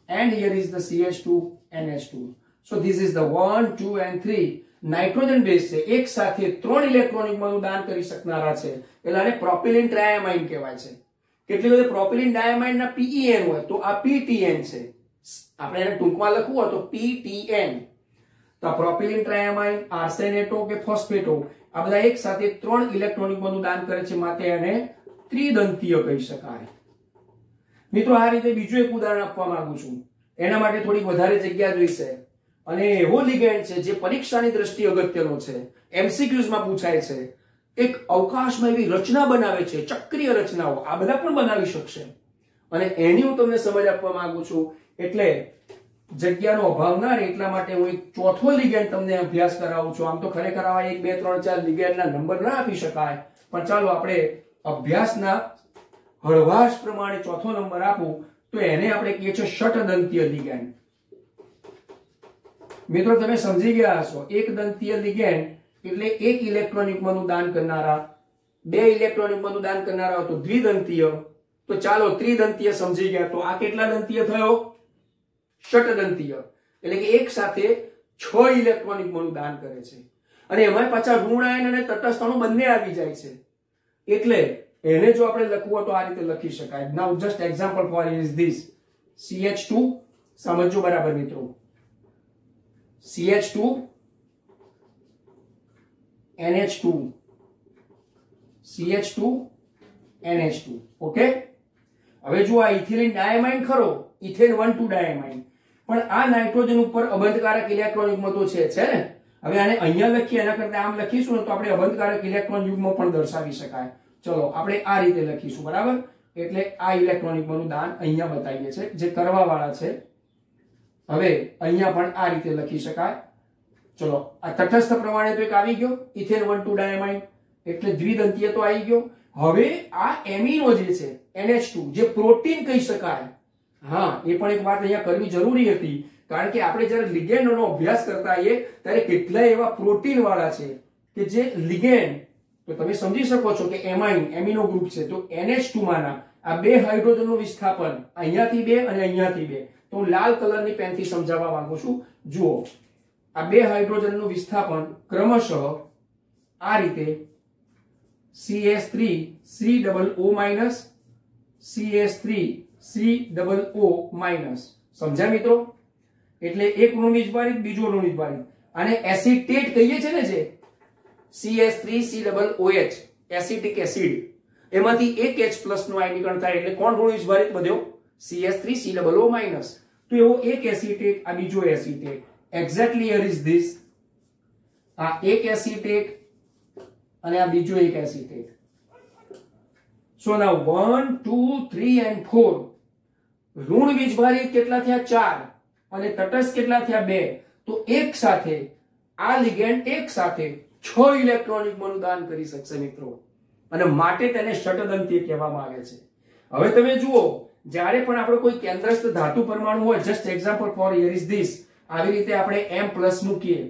and here is the CH2 NH2. So this is the 1 2 and 3 nitrogen base છે, એક સાથે 3 ઇલેક્ટ્રોનિકમાંનું દાન કરી શકનારા છે એટલે આને પ્રોપિલિન ટ્રાયમાઇન કહેવાય છે. કેટલી બધી પ્રોપિલિન ડાયમાઇન ના PEN હોય તો આ PTN છે, આપણે એને ટૂંકમાં લખવું હોય તો PTN. તો આ પ્રોપિલિન ટ્રાયમાઇન, આર્સેનેટો કે ફોસ્ફેટો આ બધા એક સાથે 3 ઇલેક્ટ્રોનિકમાંનું દાન કરે છે, માટે એને ત્રિદંતીય કહી શકાય. મિત્રો આ રીતે બીજું એક ઉદાહરણ આપવા માંગુ છું, એના માટે થોડી વધારે જગ્યા જોઈશે અને એવો લિગેન્ડ છે જે પરીક્ષાની દ્રષ્ટિએ અગત્યનો છે, MCQs માં પૂછાય છે. એક અવકાશમાં એવી રચના બનાવે છે, ચક્રીય રચનાઓ, આ બધા પણ બનાવી શકશે અને એની હું તમને સમજ આપવા માંગુ છું. એટલે જગ્યાનો અભાવ ના રહે એટલા માટે હું એક ચોથો લિગેન્ડ તમને અભ્યાસ કરાવું છું. આમ તો ખરેખર આવા 1 2 3 4 લિગેન્ડના નંબર ના આપી શકાય, પણ ચાલો આપણે અભ્યાસના હળવાશ પ્રમાણે ચોથો નંબર આપું તો એને આપણે કહીએ છીએ ષટદંતીય લિગેન્ડ. મિત્રો તમે સમજી ગયા હશો, એક દંતીય લિગેન્ડ એટલે એક ઇલેક્ટ્રોનિકમાંનું દાન કરનારા, 2 ઇલેક્ટ્રોનિકમાંનું દાન કરનારા તો દ્વિદંતીય. તો ચાલો ત્રિદંતીય સમજી ગયા, તો આ કેટલા દંતીય થયો? ષટદંતીય. એટલે કે એક સાથે 6 ઇલેક્ટ્રોનિકમાંનું દાન કરે છે અને એમાં પાછા ઋણ આયન અને તટસ્થ અણુ બંને આવી જાય છે. એટલે એને જો આપણે લખવું હોય તો આ રીતે લખી શકાય. Now just example for is this CH2, સમજો બરાબર મિત્રો, CH2 NH2 CH2 NH2. Okay, હવે જો આ ઇથિલિન ડાયમાઇન ખરો, ઇથેન 1 2 ડાયમાઇન, પણ આ નાઇટ્રોજન ઉપર અબંધકારક ઇલેક્ટ્રોનિક મતો છે ને. હવે આને અહીંયા લખીએ એના કરતા આમ લખીશું ને તો આપણે અબંધકારક ઇલેક્ટ્રોન યુગ્મ પણ દર્શાવી શકાય. ચલો આપણે આ રીતે લખીશું, બરાબર. એટલે આ ઇલેક્ટ્રોનિકમાંનું દાન અહીંયા બતાવીએ છે જે કરવા વાળા છે. હવે અહીંયા પણ આ રીતે લખી શકાય. ચલો આ તટસ્થ પ્રમાણે તો એક આવી ગયો ઇથેન 1 2 ડાયમાઇન, એટલે દ્વિદંતીય તો આવી ગયો. હવે આ એમિનો જે છે NH2 જે પ્રોટીન કહી શકાય. હા, એ પણ એક વાત અહીંયા કરવી જરૂરી હતી, કારણ કે આપણે જ્યારે લિગેન્ડનો અભ્યાસ કરતા હોઈએ ત્યારે કેટલાય એવા પ્રોટીન વાળા છે કે જે લિગેન્ડ, તો તમે સમજી શકો છો કે એમિનો ગ્રુપ છે. તો NH2 માના આ 2 હાઇડ્રોજનનું વિસ્થાપન અહીંયાથી 2 અને અહીંયાથી 2, તો હું લાલ કલરની પેનથી સમજાવવા માંગુ છું. જુઓ, આ 2 હાઇડ્રોજનનું વિસ્થાપન ક્રમશઃ આ રીતે CH3 COO- CH3 COO-. સમજ્યા મિત્રો? એટલે એક ઋણ વીજભારિત, બીજો ઋણ વીજભારિત. આને એસિટેટ કહીએ છે ને, જે CH3 COOH એસિટિક એસિડ, એમાંથી એક H+ નું આયનીકરણ થાય એટલે કોણ ઋણ વીજભારિત બન્યો? CH3 COO-. તો એવો એક એસિટેટ, આ બીજો acetate. Exactly here is this, આ એક એસિટેટ અને આ બીજો એક એસિટેટ. સો નાઉ 1 2 3 and 4 ઋણ વીજભારિત કેટલા થયા? 4 અને તટસ્થ કેટલા થયા? 2. તો એક સાથે આ લિગેન્ડ એક સાથે 6 ઇલેક્ટ્રોનિકમાંનું દાન કરી શકશે મિત્રો, અને માટે તેને ષટદંતીય કહેવામાં આવે છે. હવે તમે જુઓ, જ્યારે પણ આપણે કોઈ કેન્દ્રસ્થ ધાતુ પરમાણુ હોય, just example for here is this, આવી રીતે આપણે M+ મૂકીએ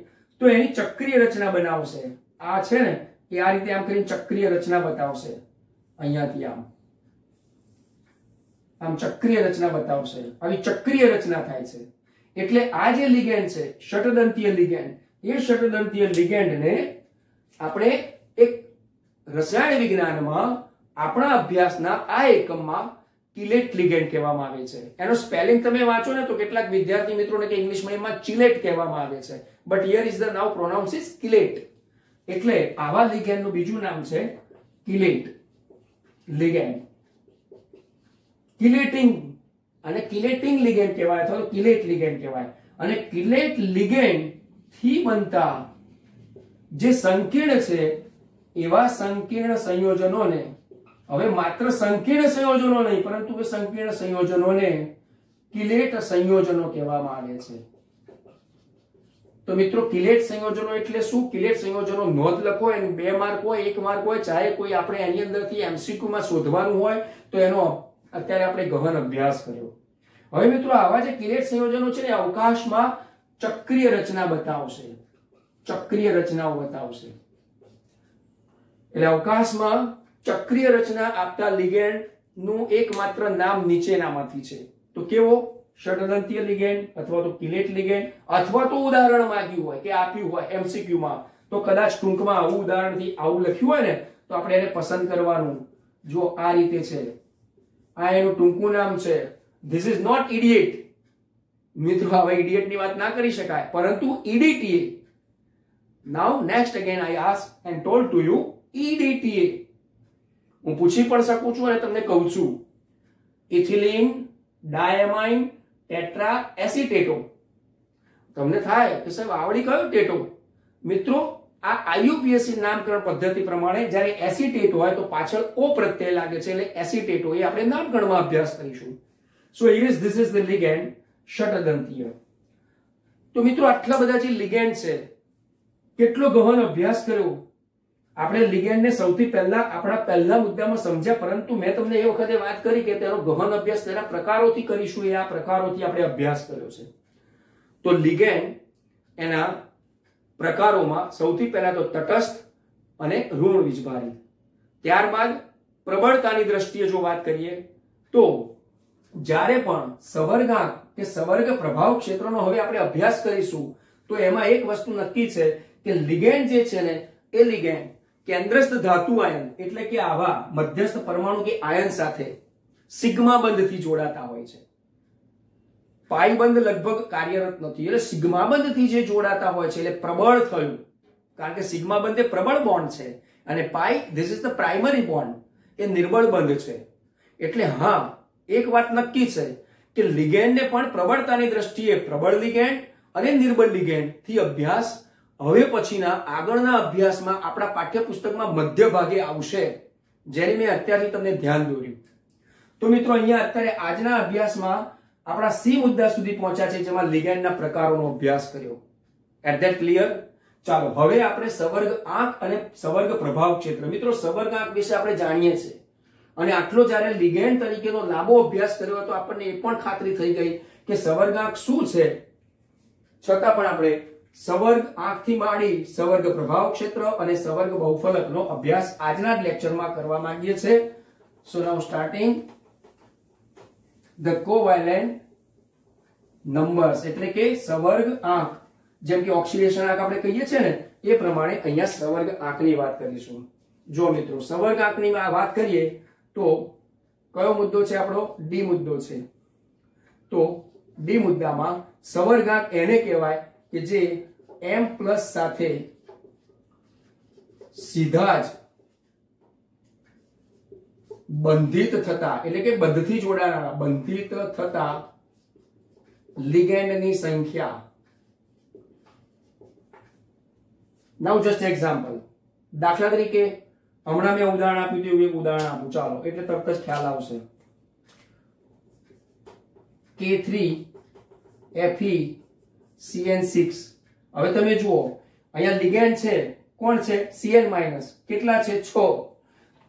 તો એની ચક્રીય રચના બનાવશે. આ છે ને એ આ રીતે આમ કરીને ચક્રીય રચના બતાવશે, અહીંયાથી આમ ચક્રીય રચના બતાવશે. આવી ચક્રીય રચના થાય છે. એટલે આ જે લિગેન્ડ છે ષટદંતીય લિગેન્ડ, એ ષટદંતીય લિગેન્ડને આપણે એક રસાયણ વિજ્ઞાનમાં આપણા અભ્યાસના આ એકમમાં કિલેટ લિગેન્ડ કહેવામાં આવે છે. એનો સ્પેલિંગ તમે વાંચો ને તો કેટલાક વિદ્યાર્થી મિત્રોને કે ઇંગ્લિશ મીડિયમમાં ચિલેટ કહેવામાં આવે છે, but here is the now pronounce is chelate. એટલે આવા લિગેન્ડનું બીજું નામ છે કિલેટ લિગેન્ડ. કિલેટિંગ અને કિલેટિંગ લિગેન્ડ કહેવાય અથવા તો કિલેટ લિગેન્ડ કહેવાય. અને કિલેટ લિગેન્ડ થી બનતા જે સંકીર્ણ છે એવા સંકીર્ણ સંયોજનોને, હવે માત્ર સંકીર્ણ સંયોજનો નહીં પરંતુ કે સંકીર્ણ સંયોજનોને કિલેટ સંયોજનો કહેવામાં આવે છે. તો મિત્રો કિલેટ સંયોજનો એટલે શું? કિલેટ સંયોજનો નોંધ લખો, એને 2 માર્ક હોય 1 માર્ક હોય, ચાહે કોઈ આપણે એની અંદરથી MCQ માં શોધવાનું હોય તો એનો અત્યારે આપણે ગહન અભ્યાસ કર્યો. હવે મિત્રો આવા જે કિલેટ સંયોજનો છે ને અવકાશમાં ચક્રીય રચના બતાવશે. ચક્રીય રચનાઓ બતાવશે. એટલે અવકાશમાં ચક્રીય રચના આપતા લિગેન્ડ નું એકમાત્ર નામ નીચેનામાંથી છે. તો કેવો? ષડદંતીય લિગેન્ડ અથવા તો કિલેટ લિગેન્ડ, અથવા તો ઉદાહરણ માંગ્યું હોય કે આપ્યું હોય એમસીક્યુ માં, તો કદાચ ટૂંકમાં આવું ઉદાહરણથી આવું લખ્યું હોય ને તો આપણે એને પસંદ કરવાનું. જો આ રીતે છે, આ એનું ટૂંકું નામ છે. This is not idiot. મિત્રો, હવે ઇડિયટ ની વાત ના કરી શકાય, પરંતુ EDTA. Now next again I ask and told to you EDTA. હું પૂછી પણ શકું છું અને તમને કહું છું. Ethylene diamine tetra acetato. તમને થાય કે સાહેબ આવડી કયો ટેટો? મિત્રો, આ IUPAC નામકરણ પદ્ધતિ પ્રમાણે જ્યારે એસિટેટ હોય તો પાછળ ઓ પ્રત્યય લાગે છે, એટલે એસિટેટો. એ આપણે નામકરણમાં અભ્યાસ કરીશું. સો this is the ligand ષટદંતીય. તો મિત્રો, આટલા બધા જે લિગેન્ડ છે, કેટલો ગહન અભ્યાસ કર્યો આપણે લિગેન્ડ ને. સૌથી પહેલા આપણા પહેલા મુદ્દામાં સમજ્યા, પરંતુ મેં તમને એ વખતે વાત કરી કે તેનો ગહન અભ્યાસ તેના પ્રકારોથી કરીશું. એ આ પ્રકારોથી આપણે અભ્યાસ કર્યો છે. તો લિગેન્ડ એના પ્રકારોમાં સૌથી પહેલા તો તટસ્થ અને ઋણ વીજભારી. ત્યારબાદ પ્રબળતાની દ્રષ્ટિએ જો વાત કરીએ તો જ્યારે પણ સવર્ગાંક કે સવર્ગ પ્રભાવ ક્ષેત્રનો હવે આપણે અભ્યાસ કરીશું તો એમાં એક વસ્તુ નક્કી છે કે લિગેન્ડ જે છે ને, એ લિગેન્ડ કેન્દ્રસ્થ ધાતુ આયન એટલે કે આવા મધ્યસ્થ પરમાણુ કે આયન સાથે સિગ્મા બંધથી જોડાતા હોય છે. પાઈ બંધ લગભગ કાર્યરત નથી, એટલે સિગ્મા બંધથી જે જોડાતા હોય છે એટલે પ્રબળ થયું. કારણ કે સિગ્મા બંધ એ પ્રબળ બોન્ડ છે અને pi, this is the primary bond, એ નિર્બળ બંધ છે. એટલે હા, એક વાત નક્કી છે કે લિગેન્ડને પણ પ્રબળતાની દ્રષ્ટિએ પ્રબળ લિગેન્ડ અને નિર્બળ લિગેન્ડ થી અભ્યાસ હવે પછીના આગળના અભ્યાસમાં આપણા પાઠ્યપુસ્તકમાં મધ્ય ભાગે આવશે, જેની મેં અત્યારથી તમને ધ્યાન દોર્યું. તો મિત્રો, અહીંયા અત્યારે આજના અભ્યાસમાં આપણા સી મુદ્દા સુધી પહોંચ્યા છે, જેમાં લિગેન્ડના પ્રકારોનો અભ્યાસ કર્યો. At that clear? ચાલો હવે આપણે સવર્ગ આંક અને સવર્ગ પ્રભાવ ક્ષેત્ર. મિત્રો, સવર્ગ આંક વિશે આપણે જાણીએ છીએ અને આટલો જ્યારે લિગેન્ડ તરીકેનો લાંબો અભ્યાસ કર્યો તો આપણને એ પણ ખાતરી થઈ ગઈ કે સવર્ગ આંક શું છે. છતાં પણ આપણે સવર્ગ આંકથી માંડી સવર્ગ પ્રભાવ ક્ષેત્ર અને સવર્ગ બહુફલકનો અભ્યાસ આજના જ લેક્ચરમાં કરવા માંગીએ છીએ. So now starting the covalent numbers, એટલે કે સવર્ગ આંક. જેમ કે ઓક્સિડેશન આંક આપણે કહીએ છીએ ને, એ પ્રમાણે અહીંયા સવર્ગ આંકની વાત કરીશું. જો મિત્રો, સવર્ગ આંકની વાત કરીએ તો કયો મુદ્દો છે આપણો? ડી મુદ્દો છે. તો ડી મુદ્દામાં સવર્ગ આંક એને કહેવાય કે જે M+ સાથે સીધા જ બંધિત થતા, એટલે કે બંધથી જોડાનારા, બંધિત થતા લિગેન્ડની સંખ્યા. નાઉ જસ્ટ એક્ઝામ્પલ. દાખલા તરીકે હમણાં મેં ઉદાહરણ આપ્યું હતું, એક ઉદાહરણ આપું ચાલો, એટલે તરત જ ખ્યાલ આવશે. K3FeCN6. હવે તમે જુઓ, અહીંયા લિગેન્ડ છે, કોણ છે? Cn-. કેટલા છે? 6.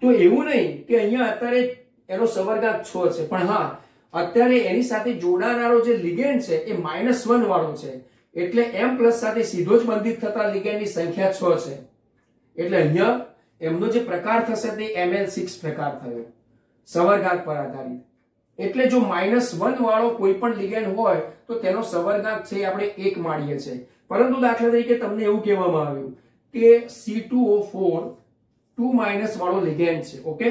તો એવું નહીં કે અહીંયા અત્યારે એનો સવર્ગાંક 6 છે, પણ હા, અત્યારે એની સાથે જોડાનારો જે લિગેન્ડ છે એ -1 વાળો છે, એટલે M+ સાથે સીધો જ બંધિત થતા લિગેન્ડની સંખ્યા 6 છે. એટલે અહીંયા એમનો જે પ્રકાર થશે તે Ml6 પ્રકાર થયો, સવર્ગાંક પર આધારિત. એટલે જો -1 વાળો કોઈ પણ લિગેન્ડ હોય તો તેનો સવર્ગાંક છે આપણે 1 માણીએ છીએ. પરંતુ દાખલા તરીકે તમને એવું કહેવામાં આવ્યું કે C2O4 2- વાળો લિગેન્ડ છે. ઓકે,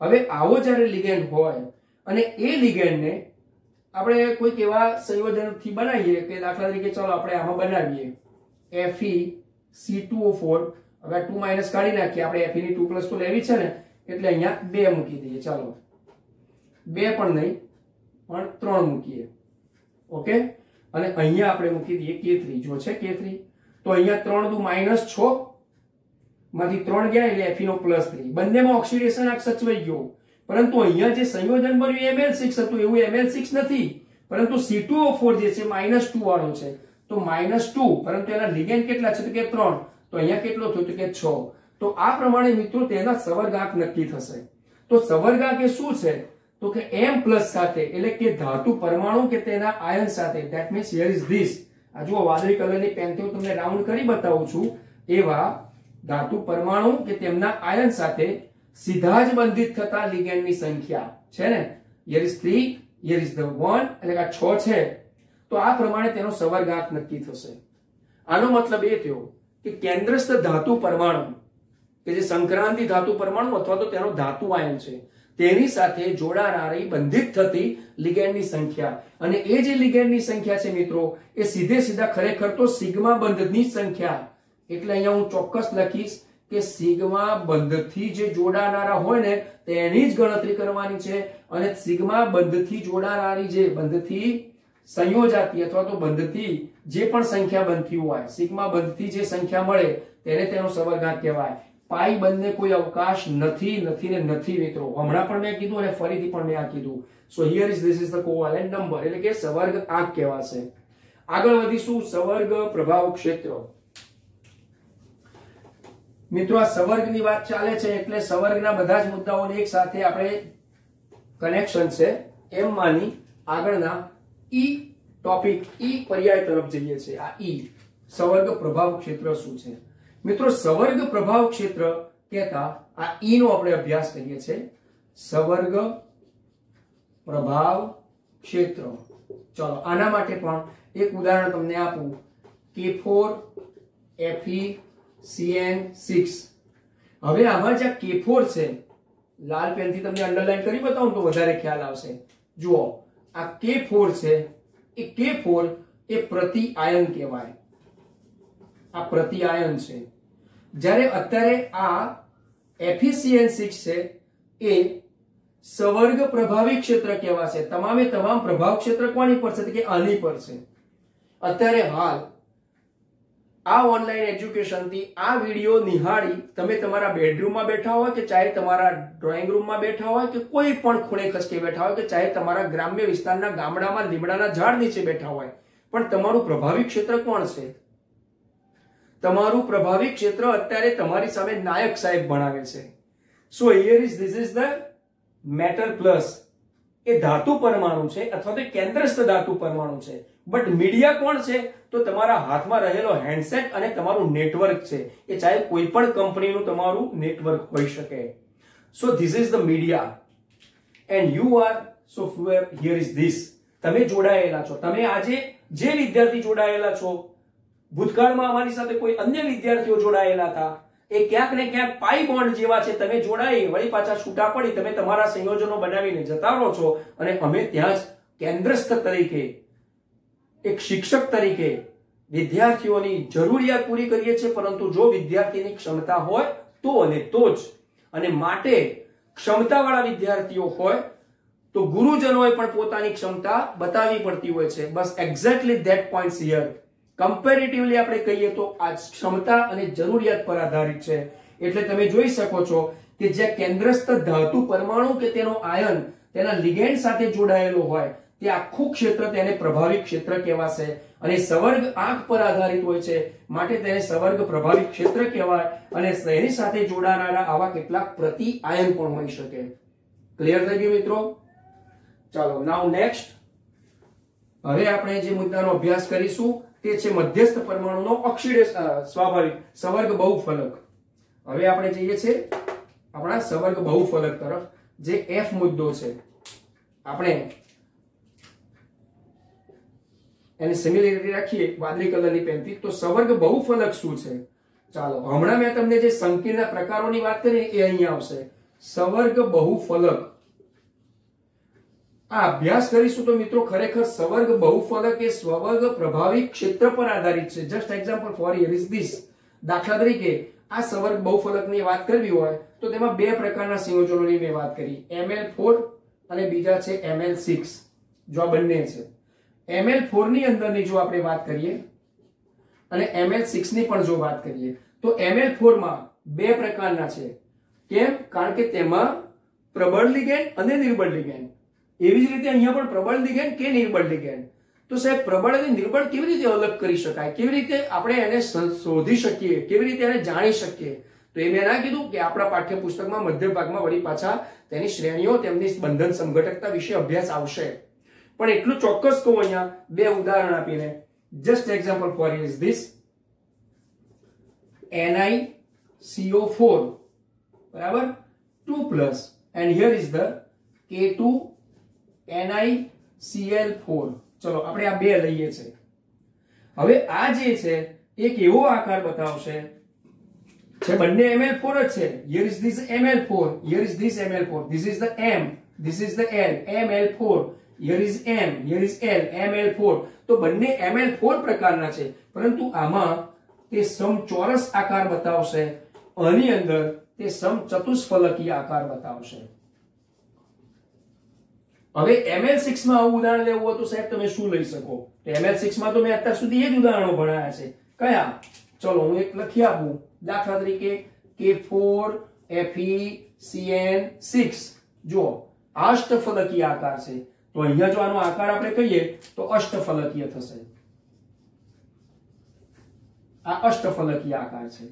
હવે આવો જ્યારે લિગેન્ડ હોય અને એ લિગેન્ડને આપણે કોઈક એવા સંયોજનથી બનાવીએ કે દાખલા તરીકે ચાલો આપણે આમાં બનાવીએ FeC2O4. હવે 2- કાઢી નાખીએ, આપણે Fe ની 2+ તો લેવી છે ને, એટલે અહીંયા 2 મૂકી દઈએ. ચાલો, 2 પણ નહીં પણ 3 મૂકીએ. ઓકે, અને અહીંયા આપણે મૂકી દઈએ K3. જો છે K3, તો અહીંયા 3 દુ -6 માંથી 3 ગયા એટલે Fe નો +3. બંનેમાં ઓક્સિડેશન આંક સચવાઈ ગયો, પરંતુ અહીંયા જે સંયોજન બન્યું Ml6 હતું, એવું Ml6 નથી, પરંતુ C2O4 જે છે -2 વાળો છે. તો -2, પરંતુ એના લિગેન્ડ કેટલા છે? તો કે 3. તો અહીંયા કેટલો થયો? તો કે 6. તો આ પ્રમાણે મિત્રો તેના સવર્ગાંક નક્કી થશે. તો સવર્ગાંક એ શું છે? તો કે M+ સાથે, એટલે કે ધાતુ પરમાણુ કે તેના આયન સાથે, that means here is this, આ જુઓ વાદળી કલરની પેનથી હું તમને રાઉન્ડ કરી બતાવું છું. એવા ધાતુ પરમાણુ કે તેમના આયન સાથે સીધા જ બંધિત થતા લિગેન્ડની સંખ્યા છે ને, here is 3, here is the 1, એટલે કે 6 છે. તો આ પ્રમાણે તેનો સવર્ગાંક નક્કી થશે. આનો મતલબ એ થયો કે કેન્દ્રસ્થ ધાતુ પરમાણુ કે જે સંક્રાંતિ ધાતુ પરમાણુ અથવા તો તેનો ધાતુ આયન છે તેની સાથે જોડાનારી બંધિત થતી લિગેન્ડની સંખ્યા, અને એ જે લિગેન્ડની સંખ્યા છે મિત્રો એ સીધે સીધા ખરેખર તો સિગ્મા બંધની સંખ્યા. એટલે અહીંયા હું ચોક્કસ લખીશ કે સિગ્મા બંધથી જે જોડાનારા હોય ને તેની જ ગણતરી કરવાની છે. અને સિગ્મા બંધથી જોડાનારી જે બંધથી સંયોજાતી અથવા તો બંધથી જે પણ સંખ્યા બનતી હોય, સિગ્મા બંધથી જે સંખ્યા મળે તેને તેનો સવર્ગાંક કહેવાય. પાઈ બંધને કોઈ અવકાશ નથી, નથી ને નથી મિત્રો. હમણાં પણ મેં કીધું અને ફરીથી પણ મેં આ કીધું. સો here is this is the covalent number, એટલે કે સવર્ગાંક કહેવાશે. આગળ વધીશું. સવર્ગ પ્રભાવ ક્ષેત્ર. મિત્રો આ સવર્ગની વાત ચાલે છે એટલે સવર્ગના બધા જ મુદ્દાઓને એક સાથે આપણે કનેક્શન છે એમ માની આગળના ઈ ટોપિક, ઈ પર્યાય તરફ જઈએ છીએ. આ ઈ સવર્ગ પ્રભાવ ક્ષેત્ર શું છે મિત્રો? સવર્ગ પ્રભાવ ક્ષેત્ર કહેતા આ ઈ નો આપણે અભ્યાસ કરીએ છીએ. સવર્ગ પ્રભાવ ક્ષેત્ર. ચલો આના માટે પણ એક ઉદાહરણ તમને આપું. K4 FeCN6. હવે આમાં જે K4 છે, લાલ પેનથી તમને અંડરલાઈન કરી બતાવું તો વધારે ખ્યાલ આવશે. જુઓ આ K4 છે, એ K4 એ પ્રતિ આયન કહેવાય. આ પ્રતિ આયન છે. જ્યારે અત્યારે આ FeCN6 છે એ સવર્ગ પ્રભાવી ક્ષેત્ર કહેવાશે. તમામે તમામ પ્રભાવ ક્ષેત્ર કોની પર છે કે આની પર છે. અત્યારે હાલ આ ઓનલાઈન એજ્યુકેશન થી આ વિડિયો નિહાળી તમે તમારા બેડરૂમમાં બેઠા હોય કે ચાહે તમારા ડ્રોઈંગ રૂમમાં બેઠા હોય કે કોઈ પણ ખૂણે ખસકે બેઠા હોય કે ચાહે તમારા ગ્રામ્ય વિસ્તારના ગામડામાં લીમડાના ઝાડ નીચે બેઠા હોય, પણ તમારું પ્રભાવી ક્ષેત્ર કોણ છે? તમારું પ્રભાવી ક્ષેત્ર અત્યારે તમારી સામે નાયક સાહેબ ભણાવે છે. So here is this is the metal plus. એ ધાતુ પરમાણુ છે અથવા તો કેન્દ્રસ્થ ધાતુ પરમાણુ છે. બટ મીડિયા કોણ છે? તો તમારા હાથમાં રહેલો હેન્ડસેટ અને તમારું નેટવર્ક છે. એ ચાહે કોઈ પણ કંપનીનું તમારું નેટવર્ક હોઈ શકે. So this is the media and you are software. Here is this. તમે જોડાયેલા છો. તમે આજે જે વિદ્યાર્થી જોડાયેલા છો, ભૂતકાળમાં અમારી સાથે કોઈ અન્ય વિદ્યાર્થીઓ જોડાયેલા હતા, એ ક્યાંક ને ક્યાંક પાઈ બોન્ડ જેવા છે. તમે જોડાઈ વળી પાછા છૂટા પડી તમે તમારા સંયોજનો બનાવીને જતા રહો છો, અને અમે ત્યાં જ કેન્દ્રસ્થ તરીકે, એક શિક્ષક તરીકે વિદ્યાર્થીઓની જરૂરિયાત પૂરી કરીએ છીએ. પરંતુ જો વિદ્યાર્થીની ક્ષમતા હોય તો અને તો જ, અને માટે ક્ષમતાવાળા વિદ્યાર્થીઓ હોય તો ગુરુજનોએ પણ પોતાની ક્ષમતા બતાવવી પડતી હોય છે. બસ exactly that points here. Comparatively આપણે કહીએ તો આ ક્ષમતા અને જરૂરિયાત પર આધારિત છે. એટલે તમે જોઈ શકો છો કે જ્યાં કેન્દ્રસ્થ ધાતુ પરમાણુ કે તેનો આયન તેના લિગેન્ડ સાથે જોડાયેલો હોય તે આખું ક્ષેત્ર તેને પ્રભાવી ક્ષેત્ર કહેવાશે. અને સવર્ગ આંક પર આધારિત હોય છે માટે તેને સવર્ગ પ્રભાવી ક્ષેત્ર કહેવાય. અને તેની સાથે જોડાનારા આવા કેટલાક પ્રતિ આયન પણ હોઈ શકે. ક્લિયર થઈ ગયું મિત્રો? ચાલો નાઉ નેક્સ્ટ. હવે આપણે જે મુદ્દાનો અભ્યાસ કરીશું તે છે મધ્યસ્થ પરમાણુનો ઓક્સિડેશ સ્વાભાવિક સવર્ગ બહુફલક. હવે આપણે જઈએ છીએ આપણા સવર્ગ બહુફલક તરફ, જે F મુદ્દો છે. આપણે એની સિમિલરિટી રાખીએ વાદળી કલરની પેનથી. તો સવર્ગ બહુફલક શું છે? ચાલો હમણાં મેં તમને જે સંકીર્ણ પ્રકારોની વાત કરી એ અહીંયા આવશે. સવર્ગ બહુફલક આ અભ્યાસ કરીશું તો મિત્રો ખરેખર સવર્ગ બહુફલક એ સ્વર્ગ પ્રભાવી ક્ષેત્ર પર આધારિત છે. Just example for here is this. દાખલા તરીકે આ સવર્ગ બહુફલકની વાત કરવી હોય તો તેમાં બે પ્રકારના સંયોજનોની મેં વાત કરી, Ml4 અને બીજા છે Ml6. જો આ બંને છે. Ml4 ની અંદરની જો આપણે વાત કરીએ અને Ml6 ની પણ જો વાત કરીએ તો Ml4 માં બે પ્રકારના છે. કેમ? કારણ કે તેમાં પ્રબળ લિગેન્ડ અને નિર્બળ લિગેન્ડ. એવી જ રીતે અહીંયા પણ પ્રબળ લિગેન્ડ કે નિર્બળ લિગેન્ડ. તો સાહેબ પ્રબળ અને નિર્બળ કેવી રીતે અલગ કરી શકાય? કેવી રીતે આપણે એને શોધી શકીએ? કેવી રીતે એને જાણી શકીએ? તો એ મેં ના કીધું કે આપણા પાઠ્યપુસ્તકમાં મધ્ય ભાગમાં વળી પાછા તેની શ્રેણીઓ, તેમની બંધન સંઘટકતા વિશે અભ્યાસ આવશે. પણ એટલું ચોક્કસ કહું અહીંયા બે ઉદાહરણ આપીને just example for is this NiCO4 બરાબર 2 plus and here is the K2NiCl4. ચલો આપણે આ બે લઈએ છે. હવે આ જે છે એક એવો આકાર બતાવશે છે બંને Ml4 જ છે. here is this Ml4, here is this Ml4, this is the M, this is the L, Ml4, here is M, here is L, Ml4. તો બંને Ml4 પ્રકારના છે પરંતુ આમાં તે સમચોરસ આકાર બતાવશે, આની અંદર તે સમચતુષ્ફલકીય આકાર બતાવશે. હવે Ml6 માં આવું ઉદાહરણ લેવું હોય તો સાહેબ તમે શું લઈ શકો? તો Ml6 માં તો મેં અત્યાર સુધી એ જ ઉદાહરણો ભણાયા છે. કયા? ચલો હું એક લખી આપું. દાખલા તરીકે K4FeCN6 જો અષ્ટફલકીય આકાર છે તો અહીંયા જો આનો આકાર આપણે કહીએ તો અષ્ટફલકીય થશે. આ અષ્ટફલકીય આકાર છે.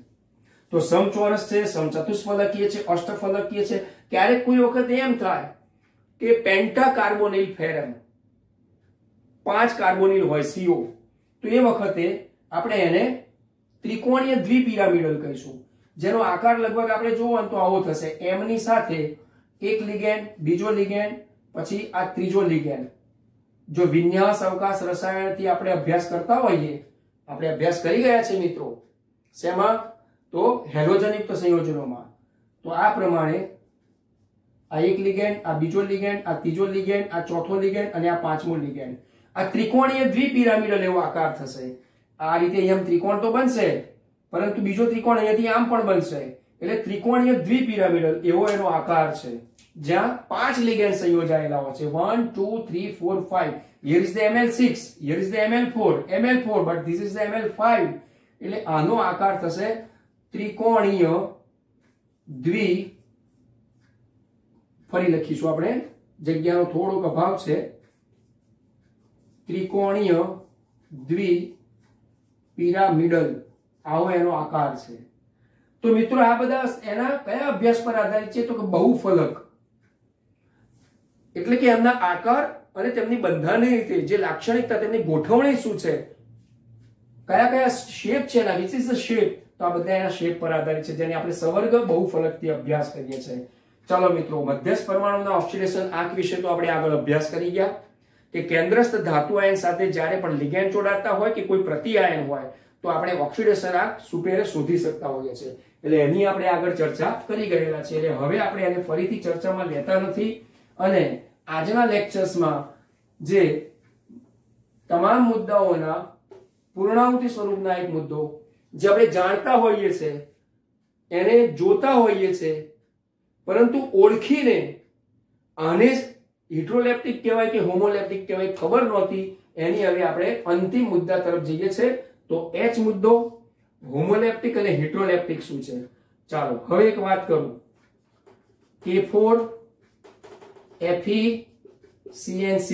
તો સમચોરસ છે, સમચતુષ્ફલકીય છે, અષ્ટફલકીય છે. ક્યારેક કોઈ વખત એમ થાય કે પેન્ટાકાર્બોનિલ ફેરમ 5 કાર્બોનિલ હોય CO, તો એ વખતે આપણે એને ત્રિકોણીય દ્વિપિરામિડલ કહીશું, જેનો આકાર લગભગ આપણે જોવો તો આવો થશે. M ની સાથે એક લિગેન્ડ, બીજો લિગેન્ડ, પછી આ ત્રીજો લિગેન્ડ. જો વિન્યાસ અવકાશ રસાયણથી આપણે અભ્યાસ કરતા હોઈએ, આપણે અભ્યાસ કરી ગયા છે મિત્રો શેમાં? તો હેલોજનયુક્ત સંયોજનોમાં. તો આ પ્રમાણે આ એક લિગેન્ડ, આ બીજો લિગેન્ડ, આ ત્રીજો લિગેન્ડ, આ ચોથો લિગેન્ડ અને આ પાંચમો લિગેન્ડ. આ ત્રિકોણીય દ્વિપિરામિડલ એવો આકાર થશે. આ રીતે અહીંયા ત્રિકોણ તો બનશે પરંતુ બીજો ત્રિકોણ અહીંયાથી આમ પણ બનશે. એટલે ત્રિકોણીય દ્વિપિરામિડલ એવો એનો આકાર છે જ્યાં 5 લિગેન્ડ સંયોજાયેલા હોય છે. 1 2 3 4 5. here is the Ml6, here is the Ml4 but this is the Ml5. એટલે આનો આકાર થશે ત્રિકોણીય દ્વિ, ફરી લખીશું આપણે, જગ્યાનો થોડોક અભાવ છે. ત્રિકોણીય દ્વિ પિરામિડલ આવો એનો આકાર છે. તો મિત્રો આ બધા એના કયા અભ્યાસ પર આધારિત છે? તો કે બહુફલક, એટલે કે એમના આકાર અને તેમની બંધારણની રીતે જે લાક્ષણિકતા, તેમની ગોઠવણી શું છે, કયા કયા શેપ છે એના, વિચ ઇઝ ધ શેપ. તો આ બધા એના શેપ પર આધારિત છે જેને આપણે સવર્ગ બહુફલકથી અભ્યાસ કરીએ છીએ. ચાલો મિત્રો, મધ્યસ્થ પરમાણુના ઓક્સિડેશન આંક વિશે તો આપણે આગળ અભ્યાસ કરી ગયા કે કેન્દ્રસ્થ ધાતુ આયન સાથે જ્યારે પણ લિગેન્ડ જોડાતા હોય કે કોઈ પ્રતિ આયન હોય તો આપણે ઓક્સિડેશન આંક સુપેરે શોધી શકતા હોઈએ છીએ. એટલે એની આપણે આગળ ચર્ચા કરી ગયેલા છે. એટલે હવે આપણે એને ફરીથી ચર્ચામાં લેતા નથી અને આજના લેક્ચર્સમાં જે તમામ મુદ્દાઓના પૂર્ણાહુતિ સ્વરૂપના એક મુદ્દો જે આપણે જાણતા હોઈએ છે, એને જોતા હોઈએ છે, પરંતુ ઓળખીને આને જ હિટ્રોલેપ્ટિક કહેવાય કે હોમોલેપ્ટિક કહેવાય ખબર નહોતી, એની હવે આપણે અંતિમ મુદ્દા તરફ જઈએ છે. તો H મુદ્દો, હોમોલેપ્ટિક અને હિટ્રોલેપ્ટિક શું છે. ચાલો હવે એક વાત કરું. K4FeCN6.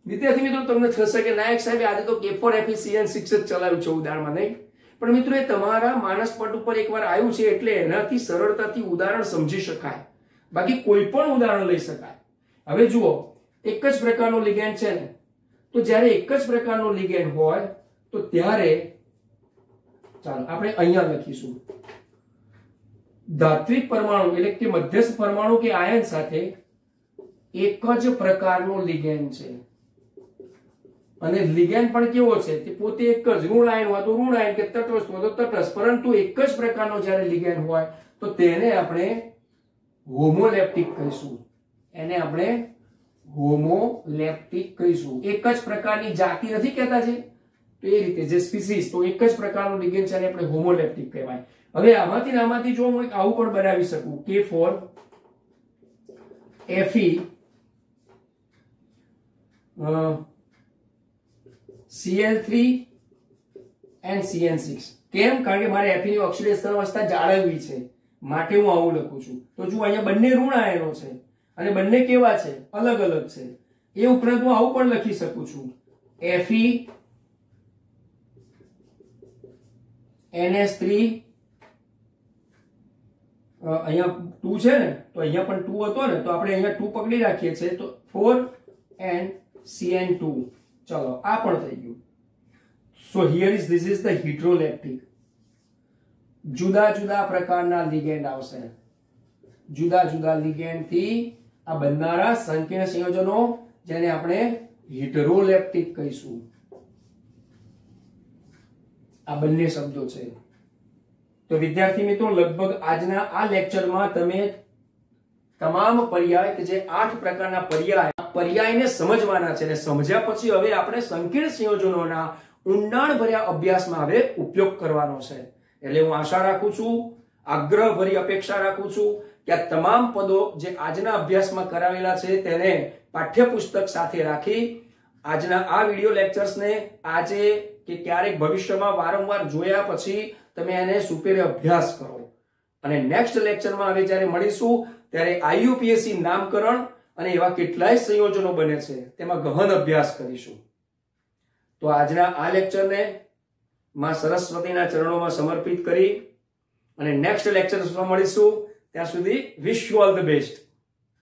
વિદ્યાર્થી મિત્રો તમને થશે કે નાયક સાહેબ આજે તો K4FeCN6 જ ચલાવ્યું છે ઉદાહરણમાં, નહીં? પણ મિત્રો એ તમારા માનસપટ ઉપર એકવાર આવ્યું છે એટલે એનાથી સરળતાથી ઉદાહરણ સમજી શકાય, બાકી કોઈ પણ ઉદાહરણ લઈ શકાય. હવે જુઓ, એક જ પ્રકારનો લિગેન્ડ છે ને, તો જ્યારે એક જ પ્રકારનો લિગેન્ડ હોય તો ત્યારે ચાલો આપણે અહીંયા લખીશું ધાત્વિક પરમાણુ એટલે કે મધ્યસ્થ પરમાણુ કે આયન સાથે એક જ પ્રકારનો લિગેન્ડ છે અને લિગેન્ડ પણ કેવો છે તે પોતે એક જ, ઋણ આયન હોય તો ઋણ આયન કે તટસ્થ હોય તો તટસ્થ, પરંતુ એક જ પ્રકારનો જ્યારે લિગેન્ડ હોય તો તેને આપણે હોમોલેપ્ટિક કહીશું. એને આપણે હોમોલેપ્ટિક કહીશું. એક જ પ્રકારની જાતિ નથી કહેતા છે, તો એ રીતે જે સ્પીસીસ, તો એક જ પ્રકારનો લિગેન્ડ છે એને આપણે હોમોલેપ્ટિક કહેવાય. હવે આમાંથી જો હું એક આવું પણ બનાવી શકું K4FeCl3 and CN6. કેમ? કારણ કે મારે Fe ની ઓક્સિડેશન અવસ્થા જાળવવી છે માટે હું આવું લખું છું. તો જો અહીંયા બંને ઋણ આયનો છે અને બંને કેવા છે? અલગ અલગ છે. એ ઉપરાંત હું આવું પણ લખી શકું છું FeNS3 અહીંયા 2 છે ને, તો અહીંયા પણ 2 હતો ને, તો આપણે અહીંયા 2 પકડી રાખીએ છીએ તો 4NCN2. ચલો આ પણ થઈ ગયું. So here is this is the hydroleptic. જુદા જુદા પ્રકારના લિગેન્ડ આવશે. જુદા જુદા લિગેન્ડ થી આ બનનારા સંકીર્ણ સંયોજનો જેને આપણે હિડ્રોલેપ્ટિક કહીશું. આ બંને શબ્દો છે. તો વિદ્યાર્થી મિત્રો, લગભગ આજના આ લેક્ચરમાં તમે તમામ પર્યાય કે જે 8 પ્રકારના પર્યાયને સમજવાના છે, અને સમજ્યા પછી હવે આપણે સંકીર્ણ સંયોજનોના ઊંડાણભર્યા અભ્યાસમાં હવે ઉપયોગ કરવાનો છે. એટલે હું આશા રાખું છું, આગ્રહભરી અપેક્ષા રાખું છું કે આ તમામ પદો જે આજના અભ્યાસમાં કરાવેલા છે તેને પાઠ્યપુસ્તક સાથે રાખી આજના આ વિડિયો લેક્ચર્સને આજે કે ક્યારેક ભવિષ્યમાં વારંવાર જોયા પછી તમે એને સુપેરે અભ્યાસ કરો. અને નેક્સ્ટ લેક્ચરમાં હવે જ્યારે મળીશું ત્યારે આઈયુપીએસસી નામકરણ અને એવા કેટલાય સંયોજનો બને છે તેમાં ગહન અભ્યાસ કરીશું. તો આજના આ લેક્ચરને માં સરસ્વતીના ચરણોમાં સમર્પિત કરી અને નેક્સ્ટ લેક્ચરમાં મળીશું. ત્યાં સુધી wish you all the best.